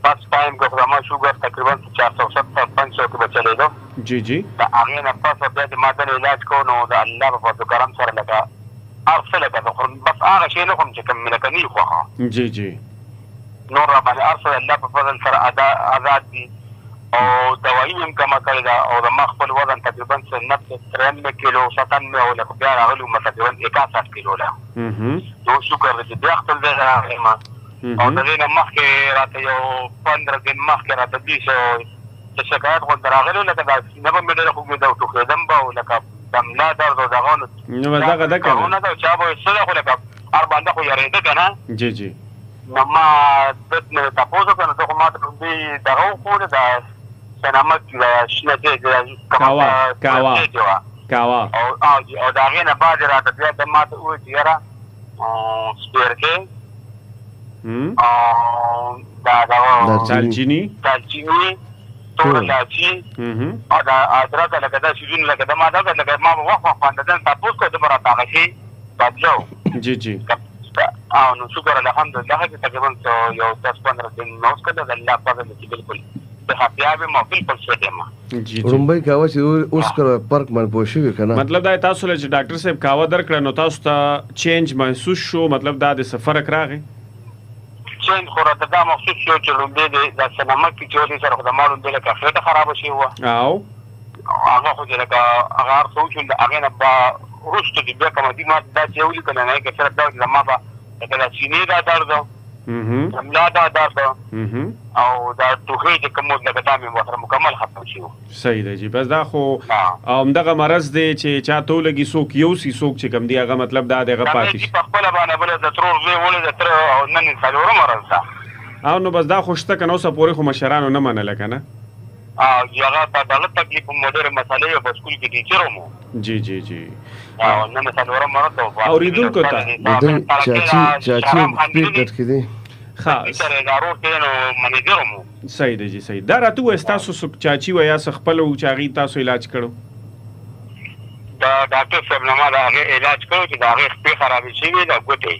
فرست ټایم کې خو زما شوګر تقریبا 470 500 کې به چلېدو جی جی د هغې نه پس بیا د ما دنه علاج کوو نو د الله په فضل کرم سره لکه هر څه لکه زه خورم بس هغه شی نه خورم چې کوم مې لکه نه وي خوښه جی جی نور را باندې هر څه الله په فضل سره آزاد دي او دوايي هم کمه کړې ده او زما خپل وزن تقریبا 93 کیلو 97 او لکه بیا راغلی وم تقریبا 61 کیلو له نو شکر دې بیا خپل ځای راغلی ما او د دې نه مخکې راته یو 15 دن مخکې راته دي چې شکایت غوندې راغلی لکه دا سینه به مې ډېره خوږېده او ټوخېدم به او لکه د ملا درد او دغه نو دغه ده که نه ده چا به څه ده خو لکه هر بنده خو یارېده که نه جی جی نو ما نه تپوس وکړه نو زه خو ما ته دوی دغه وښوده د سنامک شنه کاوا او د هغې نه بعد یې راته بیا د ما ته وویل چې یاره سپېرکې دا دغه دالچیني توره لاچي او د ادرک لکه دا سیزونه لکه د ما دغه لکه ما به وخت خوانددن تپوس کړه ده به راته هغه شي بدلو جی جی او نو شکر الحمدلله چې تقریبا یو 10-15 دن مې اوس کړه د الله فضل چې بالکل رومبای کاوه چې اوس کړه پرک باندې پوه شوي که نه مطلب دا تاسو له چې ډاکټر صاحب کاوه درکړه نو تاسو ته چینج محسوس شو مطلب دا د څه فرق راغی چینج خو راته دا محسوس شو چې لومبې د سنمک کې چې ولې سره خو د ما لومبې لکه خېټه خرابه شوې وه او هغه خو چې لکه هغه هر څه وشول د هغې نه به وروسته چې بیا کومه دي ما دا چې ولیکل نه کې صرف دا چې زما به لکه دا سینې دا درد د ملا دا درد او دا ټوخې چې کوم لکه دا مې ورسره مکمل ختم شو صحیح دی جی بس دا خو همدغه مرض دی چې چا ته ولګي څوک یو سي څوک چې کوم دی هغه مطلب دا دغه پاتې شي په خپله باندې بله د ترور زوی ولې د تره او نن یې څلورم مرض ده او نو بس دا خو شته که نه اوسه پورې خو مشرانو نه منله که نه هغه ته دغه تکلیف هم ډېرې مسالې او په سکول کې ټیچر هم و جی جی جی او نن یې څلورم مرض ده اورېدونکو ته د دوی چاچي سپیډ ډټ کې دی صحیح دی جی صحیح دا راته ووایه ستاسو چاچي وه یا څه خپل و چې هغې تاسو علاج کړو د ډاکټر صاحب نه ما د هغې علاج کړو چې د هغې خپې خرابې شوې د ګوتې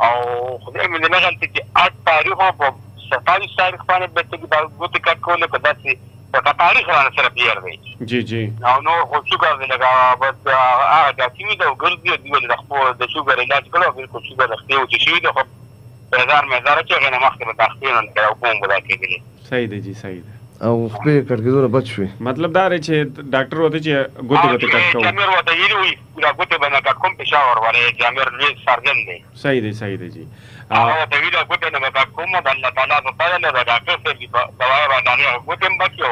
او خدای مې د نه غلطي چې 8 تاریخ په 27 تاریخ باندې بېرته د ګوتې کټ کولو که داسې په تاریخ را سره پیر دی جی جی او نو خو شوګر دی لکه بس هغه د کیمي د ګرځي دی ول د خپل د شوګر علاج کړو بالکل شوګر اختیو چې شوی د خو هزار مزار چې غنه مخکې به تخفین نه کوم بدا کېږي صحیح دی جی صحیح دی او خپې کټکېدو نه بچ شوي مطلب دا دی چې ډاکټر وته چې ګوتې وته کټ کوو جامر وته یلوي دا ګوتې باندې کټ کوم پېښور وره جامر لوی سرجن دی صحیح دی جی هغه ته ویل ګوتې نه کټ کوم د الله تعالی په پاره له ډاکټر سره دی دوايي باندې ګوتې بچو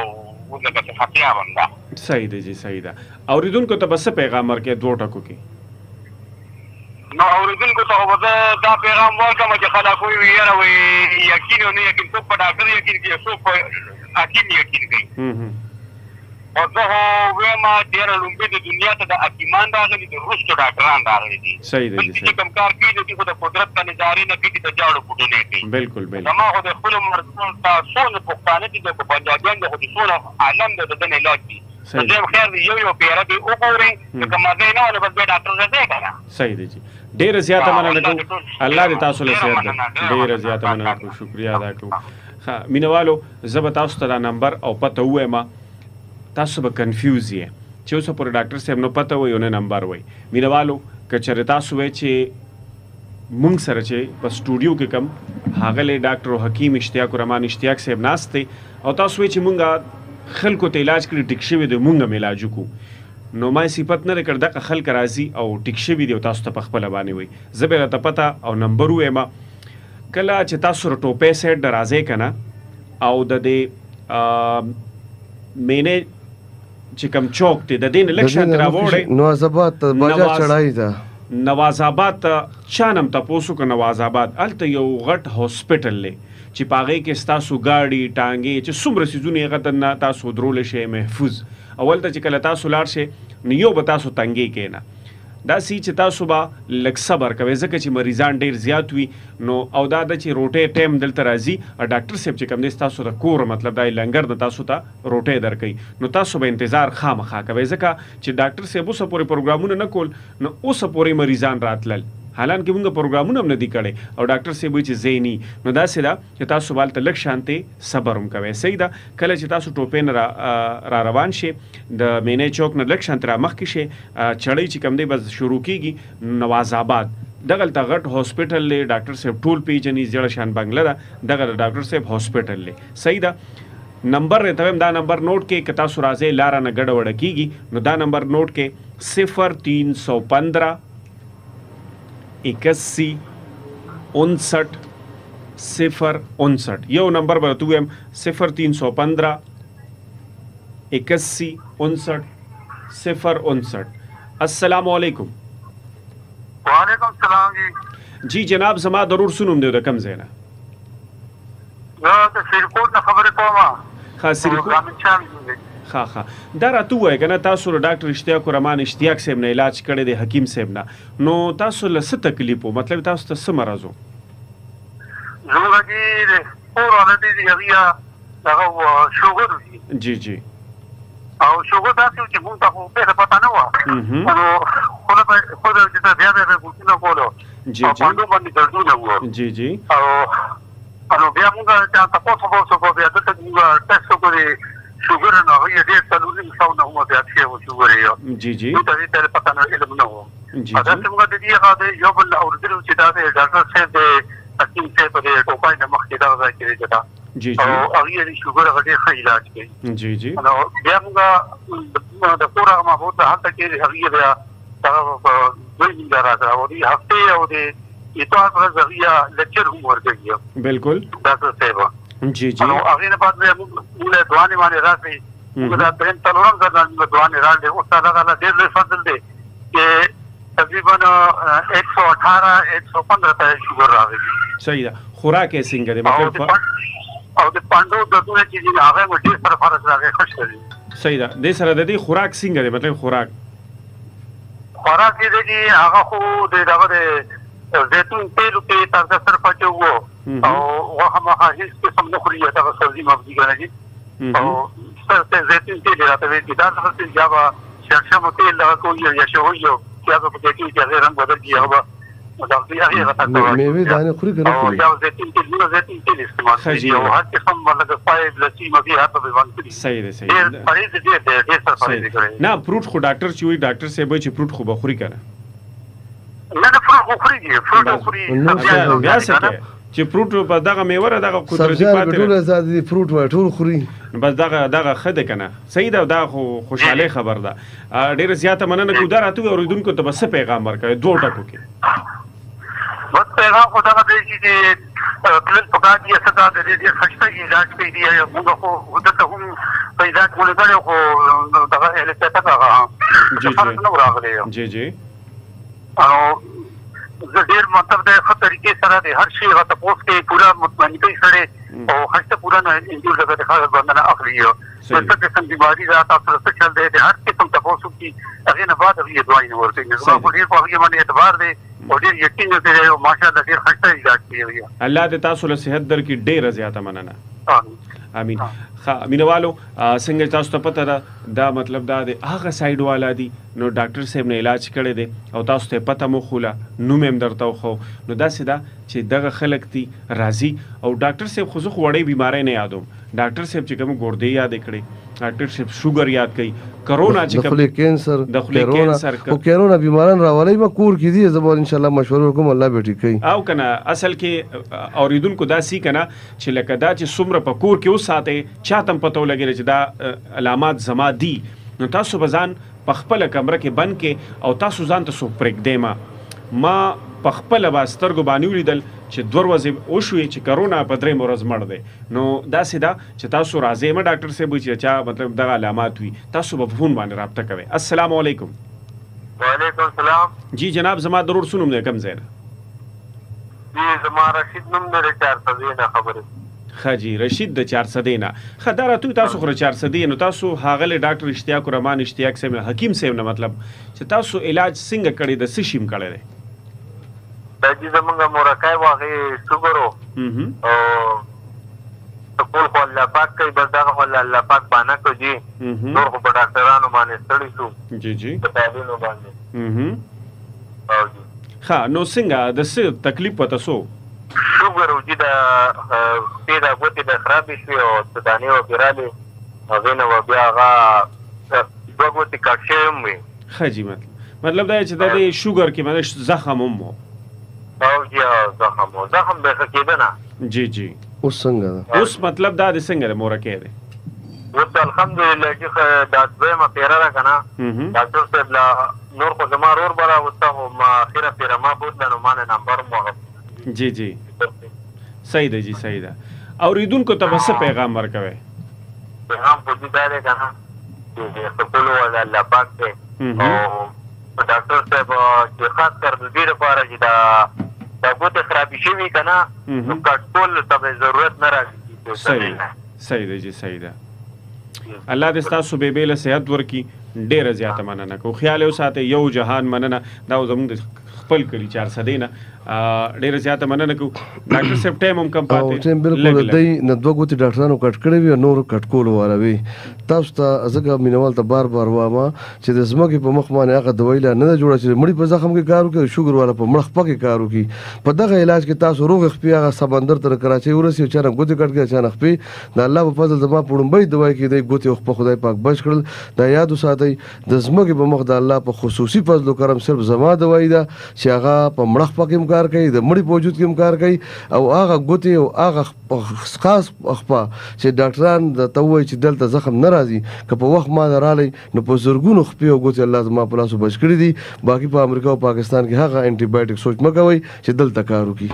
ولکه څه خطیا باندې صحیح دی جی صحیح ده اوریدونکو ته بس پیغام ورکې دوه ټکو کې نو اوریدونکو ته دا پیغام ورکوم چې خلک وي یاره وي یقین نه یقین څوک په ډاکټر یقین کوي څوک په حکیم یقین کوي او زه وایم ډېر لومبي د دنیا ته د حکیمان راغلي د روسو ډاکټران راغلي دي صحیح دی چې کوم کار کوي د قدرت په نظارې نه کوي د جاړو بوټو نه کوي بالکل زما خو د خپل مرګون تاسو نه پښتانه دي د پنجابیان د خصوصا عالم د دنیا علاج دي زه خیر دی یو پیره دی وګورئ چې کوم ځای نه ول بس به ډاکټر راځي کنه صحیح دی جی ډېر زیاته مننه کوم الله دې تاسو له صحت ډېر زیاته مننه کوم شکریا ادا کوم ها مینوالو زه به تاسو ته دا نمبر او پته وایم تاسو به کنفیوز یې چې اوس پر ډاکټر صاحب نو پته وي او نه نمبر وي مینوالو که چېرې تاسو وایئ چې مونږ سره چې په سټوډیو کې کم ښاغلی ډاکټر حکیم اشتیاق الرحمن اشتیاق صاحب ناست دی او تاسو وایئ چې مونږ خلکو ته علاج کړي ټیک شوي دی مونږ هم علاج وکړو نو ما صفت نه دی کړ دغه خلک راځي او ټیک شوي دی او تاسو ته په خپله باندې وایي زه به راته پته او نمبر ووایم کله چې تاسو سره ټوپۍ سیټ د راځئ که نه او د دې مینې چې کوم چوک دی د دې نه لږ شانتې راوړئ نوازآباد ته باجا چړای ده نوازآباد ته چا نه هم تپوس وکړه نوازآباد هلته یو غټ هاسپټل دی چې په هغې کې ستاسو ګاډي ټانګې چې څومره څیزونه یې هغه ته نه تاسو درولی شئ محفوظ اول ته چې کله تاسو لاړ شئ نو یو به تاسو تنګې کښېنه داسې چې تاسو به لږ صبر کوئ ځکه چې مریضان ډېر زیات وي نو او دا ده چې روټۍ ټایم دلته راځي او ډاکټر صاحب چې کوم دی ستاسو د کور مطلب دا لنګر د تاسو ته روټۍ درکوي نو تاسو به انتظار خامخا کوئ ځکه چې ډاکټر صاحب اوسه پورې پروګرامونه نه کول نو اوسه پورې مریضان راتلل حالانکه موږ پروګرامونه هم نه دي کړی او ډاکټر صاحب وایي چې ځای نی نو داسې ده چې تاسو به هلته لږ شانتې صبر هم کوئ صحیح ده کله چې تاسو ټوپۍ نه را روان شئ د مینۍ چوک نه لږ شانتې را مخکې شئ چړۍ چې کوم دی بس شروع کېږي نوازآباد دغلته غټ هاسپټل دی ډاکټر صاحب ټول پیژني زیړه شان بنګله ده دغه د ډاکټر صاحب هاسپټل دی صحیح ده نمبر راته وایم دا نمبر نوٹ کې که تاسو راځئ لاره نه ګډه وډه کېږي نو دا نمبر نوٹ کې 0315 81 59 059 یو نمبر به راته ووایم 0315 81 59 059 السلام علیکم وعلیکم السلام جی جناب زما ضرور سنوم دی د کم ځای نه زه د سیرکوټ نه خبرې کوم ښه سیرکوټ ښه دا راته ووایه که نه تاسو له ډاکټر اشتیاق الرحمن اشتیاق صاحب نه علاج کړی دی حکیم صاحب نه نو تاسو له څه تکلیف و مطلب تاسو ته څه مرض و زموږ کې د کور حالت دی هغه دغه شوګر دی جی جی او شوګر داسې چې موږ ته خو پېښه پته نه وه نو خو د چې بیا به ګوتونه کولو جی او پانډو باندې دردونه وو جی جی او بیا موږ چې تاسو په بیا دلته موږ ټیسټ وکړو شوګر نه هغه ډېر څلورم څو نه هم زیات شي او شوګر یې جی جی ته دې پته نه علم نه وو جی دا څنګه د دې هغه یو بل اوریدل چې دا د ډاکټر صاحب د حکیم صاحب د ټوپای نه مخکې دا ځای کې دا جی او هغه د شوګر هغه ډېر ښه علاج کوي جی جی نو بیا موږ د کور هغه مابوت هلته کې هغه بیا دا دوی نه راځي او د هفته او د اتوار پر ځای لیکچر هم ورکوي بالکل ډاکټر صاحب جی جی نو هغه نه بعد موږ دوانې باندې راځي موږ دا ترين تلورم ځل موږ دوانې راځي او تعالی تعالی ډېر لوی فضل دی چې تقریبا 118 115 ته شوګر راغی صحیح ده خوراک یې څنګه دی مطلب او د پاندو د دونه چې هغه مو ډېر سره فرق راغی خوش کړی صحیح ده د سره د دې خوراک څنګه دی مطلب خوراک دې چې هغه خو د دغه زيتون تیل کې تاسو سره پاتې وو او هغه ما هیڅ قسم نه خوري دا سبزي مبدي غنجي او سره زيتون تیل راته وی دا څه چې جواب شرشم تیل دا کوی یا شوی یا په دې کې چې رنگ بدل کیږي هغه میوه دانه خوري کنه خوري او زيتون تیل استعمال کوي او هر قسم مطلب فایب لسی مګي هر په باندې کوي صحیح ده صحیح ډېر پرېز ډېر سره پرېز کوي نه فروټ خو ډاکټر چې وي ډاکټر صاحب چې فروټ خو بخوري کنه نه فروټ خوري دي فروټ خوري بیا څه چې فروټ په دغه میوه دغه قدرتي سبزیان پاتې ټول زادي فروټ وای ټول خوري بس دغه خده کنه صحیح ده دا خو خوشاله خبر ده ډېر زیاته مننه کو دا راته اوریدونکو ته بس پیغام ورکړي دوه ټکو کې بس پیغام خو دا دی چې پلن پکا دي صدا دې خشته علاج کوي دی موږ خو دته هم پیدا کول غواړو خو دغه اله څه تا جی جی او زه ډېر مطلب د ښه طریقې سره د هر شي غته پوس کې پورا مطمئن کوي سره او خسته پورا نه انجور دغه د خاص باندې اخلي یو څه قسم بیماری دا تاسو څه چل دی د هر قسم تاسو کې هغه نه بعد هغه دوايي نه ورته نه زما په ډېر په هغه باندې اعتبار دی او ډېر یقین دی او ماشاءالله ډېر خسته علاج کوي الله دې تاسو له صحت درکې ډېر زیاته مننه امين مینوالو څنګه تاسو ته پته ده دا مطلب دا دی هغه سایډ والا دي نو ډاکټر صاحب نه علاج کړی دی او تاسو ته پته مو خوله نوم هم درته خو نو داسې ده چې دغه خلک دي راضي او ډاکټر صاحب خو زه وړې بیماری نه یادوم ډاکټر صاحب چې کوم ګردې یاد کړي ډاکټر صاحب شوګر یاد کړي کرونا چې خپل کینسر د خپل کینسر او کرونا بیماران راولای ما کور کې دي زبر ان شاء الله مشوره کوم الله به ټیک کوي او کنه اصل کې اوریدونکو دا سی کنه چې لکه دا چې څومره په کور کې وساته چاته پته ولګی چې دا علامات زما دي نو تاسو بزان په خپل کمره کې بند کې او تاسو ځان ته سو پرېږ دیما ما په خپل باسترګو باندې ولیدل چې دوه ورځې وشوې چې کرونا په درې ورځ مړ دی نو داسې ده چې تاسو راځئ ما ډاکټر صاحب چې چا مطلب دغه علامات وي تاسو په فون باندې رابطه کوئ السلام علیکم وعلیکم السلام جی جناب زما ضرور سنوم دی کم ځای جی زما رشید نوم دی 400 نه خبره خاجي رشید د 400 نه خدای راته تاسو خو 400 نو تاسو هاغله ډاکټر اشتیاق الرحمن اشتیاق صاحب حکیم صاحب نه مطلب چې تاسو علاج څنګه کړی د سشیم کړی دی دا چې زمونږ مورکای واغې شوګرو او ټول خو الله پاک کوي بس دا خو الله پاک باندې کوي نور خو په ډاکټرانو باندې ستړي شو جی جی په تعلیم باندې او جی ها نو څنګه د څه تکلیف پته سو شوګر او چې دا پیدا غوته د خرابې شي او تدانی او بیرالي هغه نو بیا هغه دغه کاټشم وي خاجي مطلب دا چې د شوګر کې مده زخم هم او جی زخم به کېده نه جی جی اوس څنګه اوس مطلب دا د څنګه مورکه دی اوس الحمدلله چې دا دویمه پیره را کنه ډاکټر صاحب لا نور کو زما رور برا وسته ما اخیره پیره ما بوتل نو مان نمبر مو جی جی صحیح ده جی صحیح ده اوریدونکو ته بس پیغام ورکوي پیغام په دې ځای کنه چې خپل ولا الله پاک ته او ډاکټر صاحب چې خاص کر دې لپاره چې دا ګوته خرابې شوی کنه نو کټول ته ضرورت نه راځي صحیح ده جی صحیح ده الله دې تاسو به بیل صحت ورکی ډیره زیاته مننه کو خیال اوساته یو جهان مننه دا زموږ خپل کلی 400 نه ډیره زیاته مننه کو ډاکټر صاحب ټایم هم کم پاتې ټایم بالکل دای نه دوه ګوتې ډاکټرانو کټ کړی وي نور کټ کول واروي تاسو ته ازګه مینوال ته بار وامه چې د زمکه په مخ باندې هغه دوی لا نه جوړه چې مړی په زخم کې کار کوي شوګر والا په مړخ پکې کار کوي په دغه علاج کې تاسو روغ خپي هغه سمندر تر کراچي ورسې چې نه ګوتې کټ کې چې نه خپي د الله په فضل زما پړمبې دوی کې د ګوتې په خدای پاک بچ کړل دا یاد وساتئ د زمکه په مخ د الله په خصوصي فضل او کرم صرف زما دوی دا چې هغه په مړخ پکې کار کوي د مړی وجود کې کار کوي او هغه ګوتې او هغه خاص اخپا چې ډاکټران د توي چې دلته زخم ناراضي که په وخت ما درالي نو په زورګونو خپي او ګوتې الله زما په لاسو بچ کړی دي باقي په امریکا او پاکستان کې هغه انټي بایوټیک سوچ مګوي چې دلته کار وکړي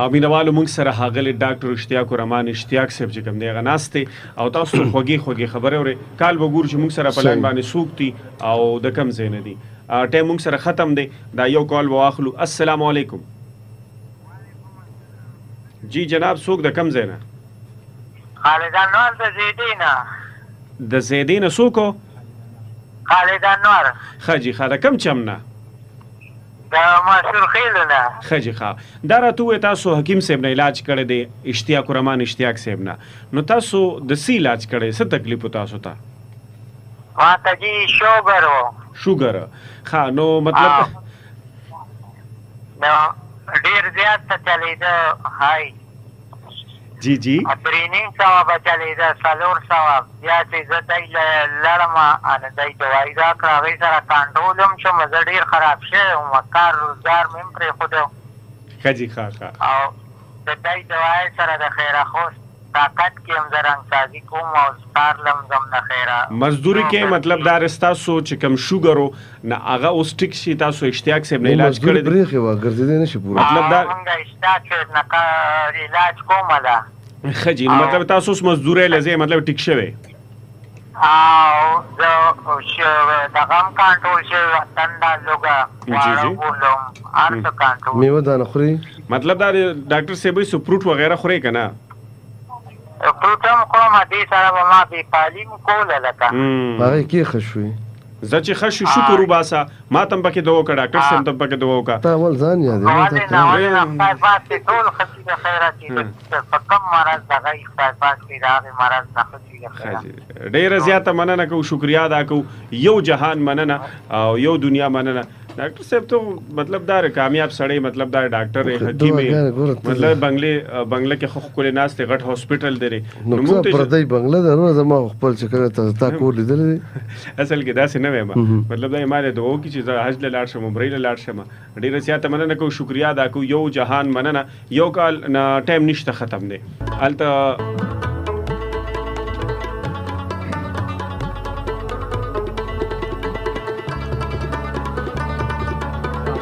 امینوالو موږ سره هاغلی ډاکټر اشتیاق الرحمن اشتیاق صاحب چې کوم دی هغه ناسته او تاسو خوږی خبره اوري کال وګور چې موږ سره په لاین باندې سوکتي او د کم ځای نه دي ټایم موږ سره ختم دی دا یو کال واخلو السلام علیکم جی جناب څوک د کم ځای نه خالد انور د زیدینه د زیدینه څوک خالد انور خاجي خا د کم چم نه دا مشهور خیلونه خاجي خا دا راته تاسو حکیم صاحب نه علاج کړی دی اشتیاق الرحمن اشتیاق صاحب نه نو تاسو د سی علاج کړی څه تکلیف تاسو ته ما ته جی شوګر خا نو مطلب نو ډیر زیات ته چلیده هاي جی جی 3.5 به چلیده 400 بیا چې زه دی لړم ان دی دوايي راکړه هغې سره کنټرول هم شوم زه ډېر خراب شوی وم کار روزګار مې هم پرېښودو ښه جي ښه او د دی دوايي سره د خیره خوست طاقت کې هم زه رنګسازي کوم او سپار لمزم د خیره مزدوري کې مطلب دا ستاسو چې کوم شوګر و نه هغه اوس ټیک شي تاسو اشتیاق صاحب نه علاج کړی دی برېښې وه ګرځېدی نه شي پوره مطلب دا مونږ اشتیاق صاحب نه علاج کومه ده ښه جي مطلب تاسو اوس مزدورۍ لځئ مطلب ټیک شوی او زه دغه هم کنټرول شوی تنده لوږه واړه بولم هر څه کنټرول میوه دانه خوري مطلب دا ډاکټر صاحب سو فروټ وغیره خوري که نه فروټ هم خورم دې سره به ما بېپالي مې کوله لکه هغې کې ښه شوې زه چې ښه شو شکر وباسه ما ته هم پکې دعا وکړه ډاکټر صاحب ته هم پکې دعا وکړه تا اول ځان یادوي ولې نه ولې نه خدای پاک دې ټول ښه شي د خیره چې په کوم مرض دغه خدای پاک دې د هغې مرض نه ښه شي د خیره ډېره زیاته مننه کوو شکریا ادا کوو یو جهان مننه او یو دنیا مننه ډاکټر صاحب ته مطلب دا کامیاب سړی مطلب دا ډاکټر حکیم مطلب بنگله کې خو ښکلې ناست دی غټ هاسپټل دی نو څه پردی بنگله ده نو زما خپل چې کله تا کور لیدلی دی اصل کې داسې نه وایم مطلب دا یې ما دعا وکړي چې زه حج له لاړ شم عمرې له لاړ شم ډېره زیاته مننه کوو شکریا ادا کوو یو جهان مننه یو کال ټایم نشته ختم دی هلته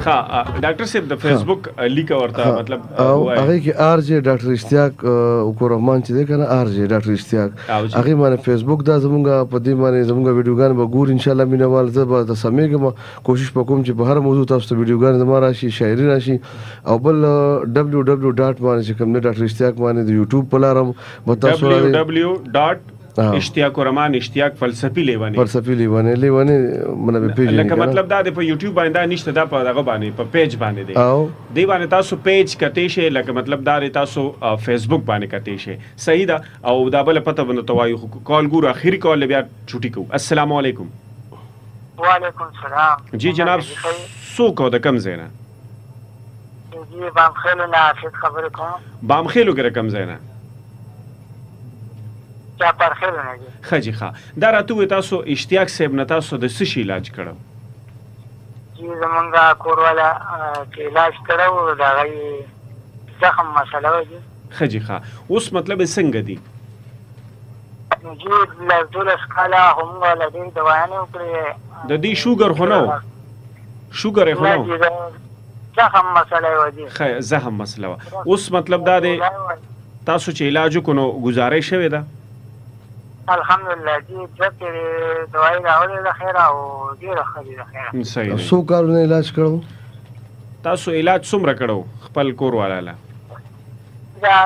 ډاکټر صاحب د فیسبوک لیک ورته مطلب هغه کې آر جی ډاکټر اشتیاق کو رحمان چې دی کنه آر جی ډاکټر اشتیاق هغه باندې فیسبوک دا زمونږه په دې باندې زمونږه ویډیوګان به ګور ان شاء الله مینوال زه به د سمېږم کوشش وکوم چې په هر موضوع تاسو ته ویډیوګان زما راشي شاعري راشي او بل www باندې چې کوم ډاکټر اشتیاق باندې د یوټیوب پلارم متاسو www اشتیاق رحمان اشتیاق فلسفي لیوانه منه پیج لکه مطلب دا په یوټیوب باندې دا نشته دا په دغه باندې په پیج باندې دی دی باندې تاسو پیج کته شي لکه مطلب دا تاسو فیسبوک باندې کته شي صحیح ده او دا بل پته باندې توایو کال ګور اخیری کال بیا چټی کو السلام علیکم وعلیکم السلام جی جناب سو کو د کم زینا جی بامخیلو نه خبر کوم بامخیلو کې کم زینا چا پرخیلو نه دي ښه جي ښه دا راته وایي تاسو اشتیاق صاحب نه تاسو د څه شي علاج کړو جی زمونږ کور والا چې علاج کړو د هغې زخم مسله وه جي ښه جي ښه اوس مطلب یې څنګه دي جی 12 کاله همغه والا ډېرې دوايانې وکړې د دې شوګر خو نه و شوګر یې خو نه و زخم مسله وه جي ښه زخم مسله وه اوس مطلب دا دی تاسو چې علاج وکړو نو ګزارۍ شوې ده الحمدلله جی ډېرې دوايي راولې د خیره او ډېره ښه دي د خیره صحیح دی څو کالونه علاج کړو تاسو علاج څومره کړو خپل کور والا له دا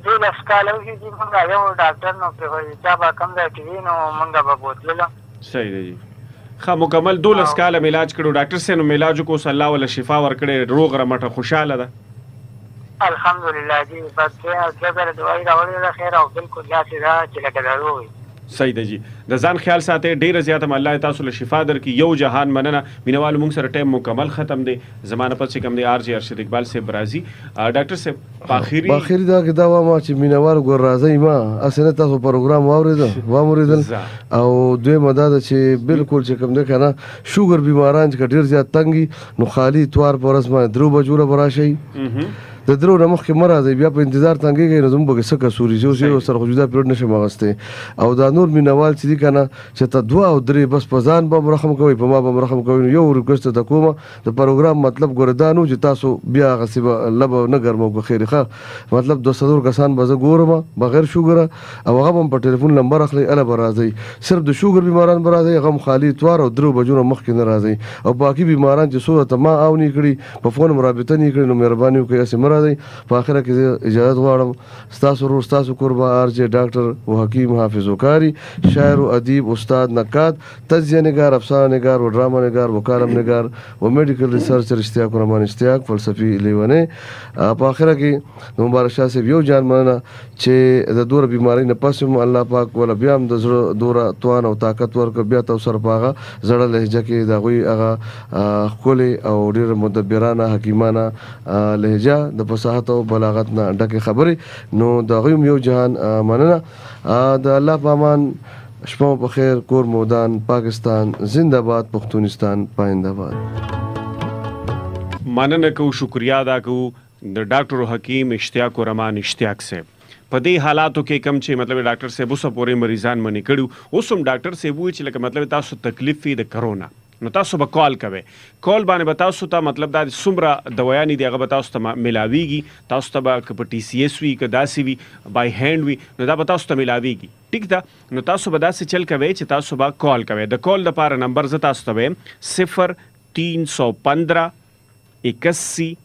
12 کاله وشي چې مونږ یو ډاکټر نو پرېښودی چا به کوم ځای کې وي نو مونږ به بوتلله صحیح دی جی ښه مکمل 12 کاله مې علاج کړو ډاکټر صاحب نو مې علاج وکړو الله وله شفا ورکړې روغ رمټه خوشحاله ده الحمدلله جی بس جبر دوايي راولې د خیره او بالکل داسې ده چې لکه د روغ وي صحیح ده جی د ځان خیال ساتئ ډیره زیاته الله تاسو له شفا درکړي یو جهان مننه مینوالو موږ سره ټایم مکمل ختم دی زمانه پس کم دی آر جی ارشد اقبال صاحب راضي ډاکټر صاحب په اخیری دا کې دا ما چې مینوال ګور راځي ما اسنه تاسو پروګرام واوریدل او دوی مدد چې بالکل چې کم ده کنه شوګر بیماران چې ډیر زیات تنګي نو خالی توار پورس ما درو بجوره براشي د درو نه مخکې مه راځئ بیا په انتظار تنګېږئ نو زموږ پکې څه کسوري چې اوس سره خو جدا پیریډ نشم اخیستی او دا نور مینوال چې دي که نه چې ته 2 او 3 بس په ځان به هم رحم کوئ په ما به هم رحم کوئ نو یو ریکویسټ ته کومه د پروګرام مطلب ګوره دا نو چې تاسو بیا هغسې به لبه نه ګرمو که خیر ښه مطلب 200 کسان به زه ګورم بغیر شوګره او هغه به هم په ټلیفون نمبر اخلئ هله به راځئ صرف د شوګر بیماران به راځئ هغه هم خالي اتوار او 3 بجو نه مخکې نه راځئ او باقي بیماران چې څو ته ما او نه کړي په فون هم رابطه نه کړي نو مهرباني وکړئ هسې مه دی. په اخره کې اجازه غواړم ستاسو ورور ستاسو قربا RJ ډاکټر و حکیم حافظ وکاري، شاعر و ادیب، استاد، نقاد، تجزیه نگار، افسانه نگار و ډرامه نگار و کالم نگار و میډیکل ریسرچر اشتیاق الرحمن اشتیاق، فلسفي لیونی. په اخره کې مبارک شاه صاحب یو جان مننه چې د دوره بیماری نه پس هم الله پاک ولا بیا هم د زړه دوره توان او طاقت ورکړ، بیا تاسو سره په هغه زړه لهجه کې د هغوی هغه ښکلې او ډېره مدبرانه حکیمانه لهجه د فصاحت او بلاغت نه ډکې خبرې. نو د هغوی هم یو جهان مننه. د الله په امان، شپه مو په خیر، کور مودان، پاکستان زنده باد، پښتونستان پاینده باد. مننه کوو، شکریا ادا کوو د ډاکټر حکیم اشتیاق الرحمن اشتیاق صاحب. په دې حالاتو کې کم چې مطلب ډاکټر صاحب اوسه پورې مریضان منې کړي، اوس هم ډاکټر صاحب وایي چې لکه مطلب تاسو تکلیف وي د کرونا، نو تاسو به کال کوئ، کال باندې به تاسو ته مطلب دا څومره دوایانې دي هغه به تاسو ته ملاویږي. تاسو ته به که په TCS وي که داسې وي بای هینډ وي نو دا به تاسو ته ملاویږي. ټیک ده، نو تاسو به داسې چل کوئ چې تاسو به کال کوئ. د کال دپاره نمبر زه تاسو ته وایم 0315 81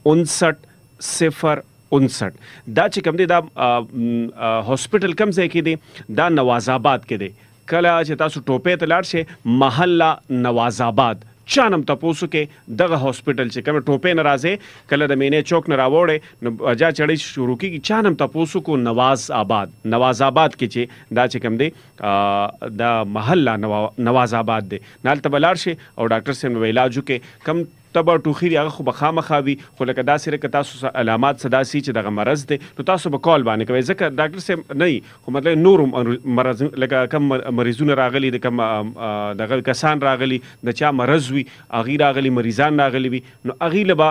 59 059. دا چې کوم دی دا هاسپټل کوم ځای کې دی؟ دا نواز آباد کې دی. کله چې تاسو ټوپې ته لاړ شئ محله نواز آباد، چانم تاسو کې دغه هاسپټل چې کوم ټوپې نه راځي، کله د مینې چوک نه راوړې نو اجا چړې شروع کیږي، چانم تاسو کو نواز آباد کې چې دا چې کوم دی دا محله نواز آباد دی. نالته بلار شي او ډاکټر صاحب علاج کې کم تبه ټوخي هغه خو به خامخا وي، خو لکه داسې که تاسو علامات څه داسې چې دغه مرض دی نو تاسو به کال باندې کوئ، ځکه ډاکټر صاحب نه وي خو مطلب نور مرض لکه کم مریضونه راغلي، د کم دغه کسان راغلي د چا مرض وي هغې راغلي، مریضان راغلي وي نو هغې له به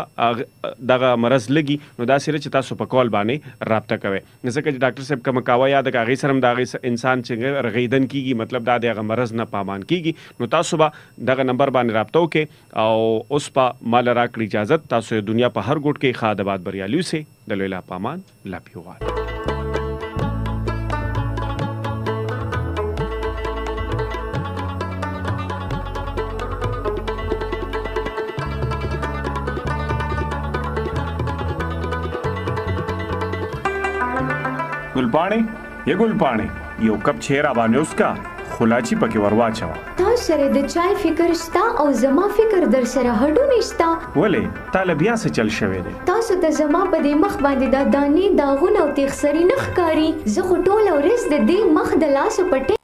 دغه مرض لګي، نو داسې چې تاسو په کال باندې رابطه کوئ، ځکه چې ډاکټر صاحب کومه کاوه یا د هغې سره هم د هغې انسان چې رغېدن کېږي، مطلب دا د هغه مرض نه پامان کېږي، نو تاسو به دغه نمبر باندې رابطه وکړئ او اوس په مال راکړي اجازت. تاسو دنیا په هر ګوټ کې ښاد آباد بریالي اوسئ. د لوی الله په امان، لاپ یو غواړم. ګلپاڼې یا ګلپاڼې یو کپ چای را باندې وڅښه، خلاچی پکې ور واچوه. تاسو سره د چای فکر شته او زما فکر در سره هډو نشته. ولې تاله بیا څه چل شوی دی؟ تاسو ته زما په دې مخ باندې دا دانې داغونه او تیخسري نه ښکاري؟ زه خو ټوله ورځ د دې مخ د لاسو پټې